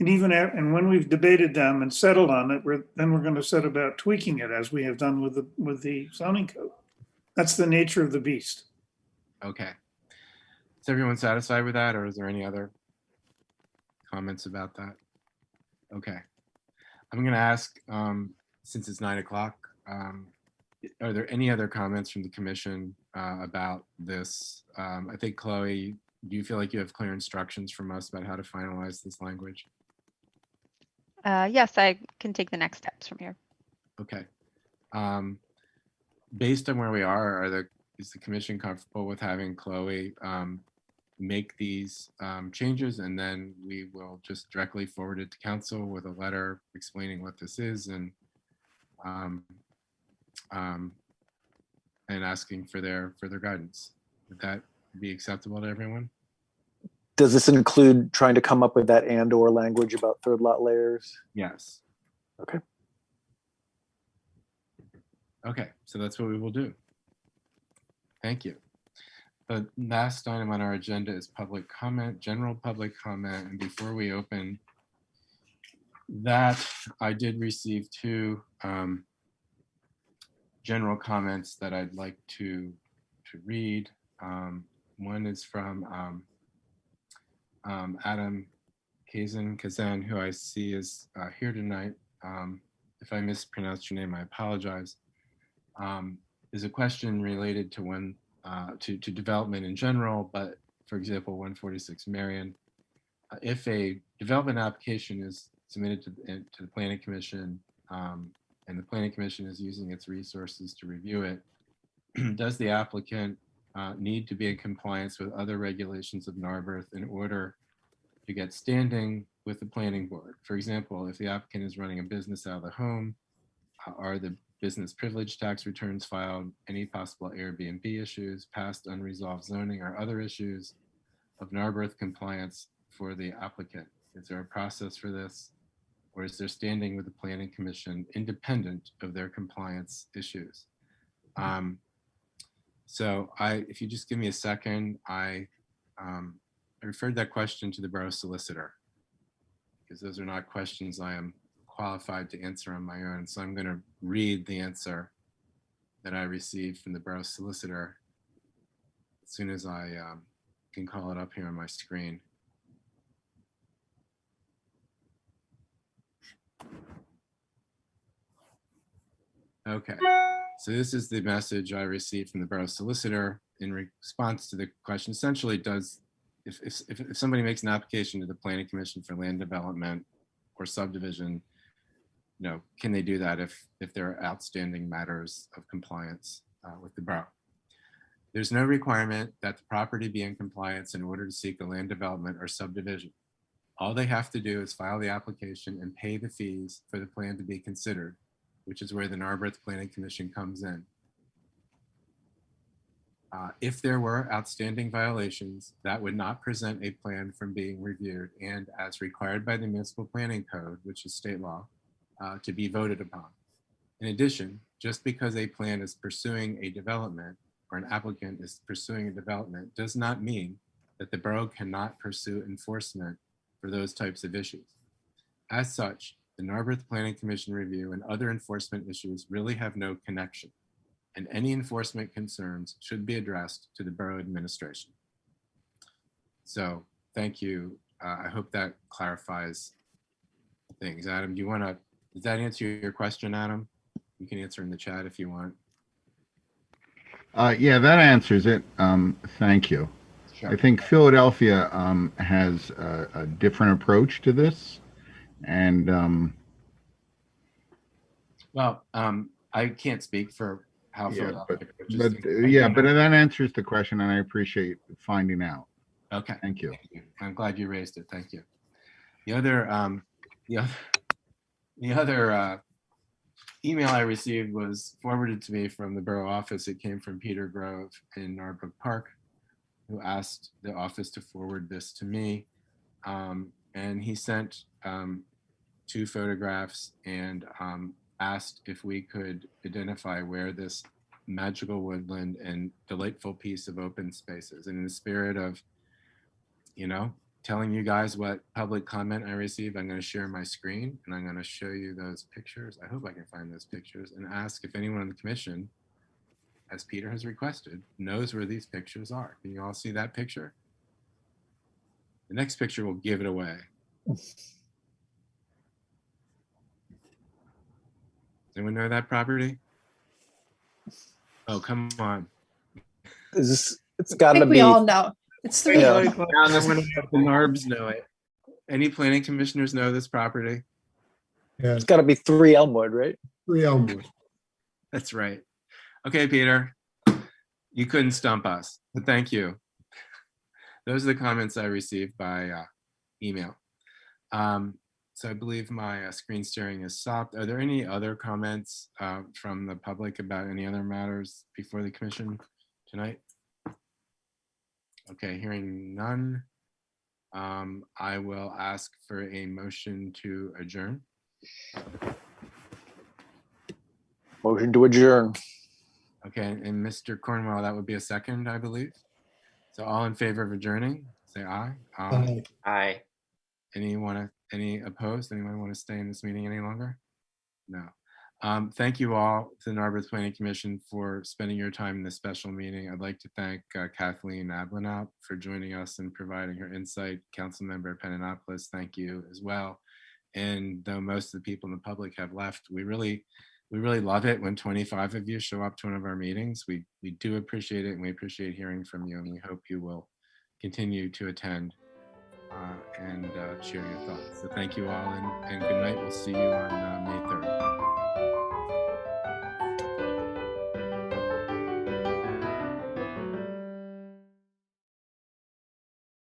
S4: And when we've debated them and settled on it, we're going to set about tweaking it as we have done with the zoning code. That's the nature of the beast.
S1: Okay. Is everyone satisfied with that, or is there any other comments about that? Okay. I'm going to ask, since it's 9 o'clock, are there any other comments from the commission about this? I think, Chloe, do you feel like you have clear instructions from us about how to finalize this language?
S6: Yes, I can take the next steps from here.
S1: Okay. Based on where we are, is the commission comfortable with having Chloe make these changes, and then we will just directly forward it to council with a letter explaining what this is and asking for their further guidance? Would that be acceptable to everyone?
S2: Does this include trying to come up with that and/or language about third lot layers?
S1: Yes.
S2: Okay.
S1: Okay, so that's what we will do. Thank you. The last item on our agenda is public comment, general public comment. And before we open that, I did receive two general comments that I'd like to read. One is from Adam Kazan, who I see is here tonight. If I mispronounced your name, I apologize. Is a question related to to development in general, but for example, 146 Marion. If a development application is submitted to the Planning Commission, and the Planning Commission is using its resources to review it, does the applicant need to be in compliance with other regulations of Narberth in order to get standing with the planning board? For example, if the applicant is running a business out of the home, are the business privilege tax returns filed, any possible Airbnb issues, past unresolved zoning or other issues of Narberth compliance for the applicant? Is there a process for this, or is there standing with the Planning Commission independent of their compliance issues? So if you just give me a second, I referred that question to the borough solicitor, because those are not questions I am qualified to answer on my own. So I'm going to read the answer that I received from the borough solicitor as soon as I can call it up here on my screen. Okay, so this is the message I received from the borough solicitor in response to the question. Essentially, if somebody makes an application to the Planning Commission for land development or subdivision, can they do that if there are outstanding matters of compliance with the borough? There's no requirement that the property be in compliance in order to seek a land development or subdivision. All they have to do is file the application and pay the fees for the plan to be considered, which is where the Narberth Planning Commission comes in. If there were outstanding violations, that would not prevent a plan from being reviewed and, as required by the Municipal Planning Code, which is state law, to be voted upon. In addition, just because a plan is pursuing a development or an applicant is pursuing a development does not mean that the borough cannot pursue enforcement for those types of issues. As such, the Narberth Planning Commission review and other enforcement issues really have no connection, and any enforcement concerns should be addressed to the borough administration. So thank you. I hope that clarifies things. Adam, does that answer your question, Adam? You can answer in the chat if you want.
S14: Yeah, that answers it. Thank you.
S1: Sure.
S14: I think Philadelphia has a different approach to this. And
S1: well, I can't speak for how
S14: yeah,
S1: Philadelphia
S14: but that answers the question, and I appreciate finding out.
S1: Okay,
S14: thank you.
S1: I'm glad you raised it. Thank you. The other email I received was forwarded to me from the borough office. It came from Peter Grove in Narbrook Park, who asked the office to forward this to me. And he sent 2 photographs and asked if we could identify where this magical woodland and delightful piece of open space is. And in the spirit of, telling you guys what public comment I received, I'm going to share my screen and I'm going to show you those pictures. I hope I can find those pictures, and ask if anyone on the commission, as Peter has requested, knows where these pictures are. Can you all see that picture? The next picture will give it away. Does anyone know that property? Oh, come on.
S2: It's
S13: I
S2: got to
S13: think
S2: be.
S13: we all know. It's 3
S2: Yeah.
S13: o'clock.
S1: The NARBs know it. Any planning commissioners know this property?
S8: Yeah,
S2: It's got to be 3 Elmwood, right?
S8: 3 Elmwood.
S1: That's right. Okay, Peter, you couldn't stump us, but thank you. Those are the comments I received by email. So I believe my screen sharing is stopped. Are there any other comments from the public about any other matters before the commission tonight? Okay, hearing none, I will ask for a motion to adjourn.
S2: Motion to adjourn.
S1: Okay, and Mr. Cornwell, that would be a second, I believe. So all in favor of adjourning, say aye.
S3: Aye.
S1: Any opposed? Anyone want to stay in this meeting any longer? No. Thank you all to the Narberth Planning Commission for spending your time in this special meeting. I'd like to thank Kathleen Ablanop for joining us and providing her insight. Councilmember Penanopoulos, thank you as well. And though most of the people in the public have left, we really love it when 25 of you show up to one of our meetings. We do appreciate it, and we appreciate hearing from you, and we hope you will continue to attend and share your thoughts. So thank you all, and good night. We'll see you on May 3rd.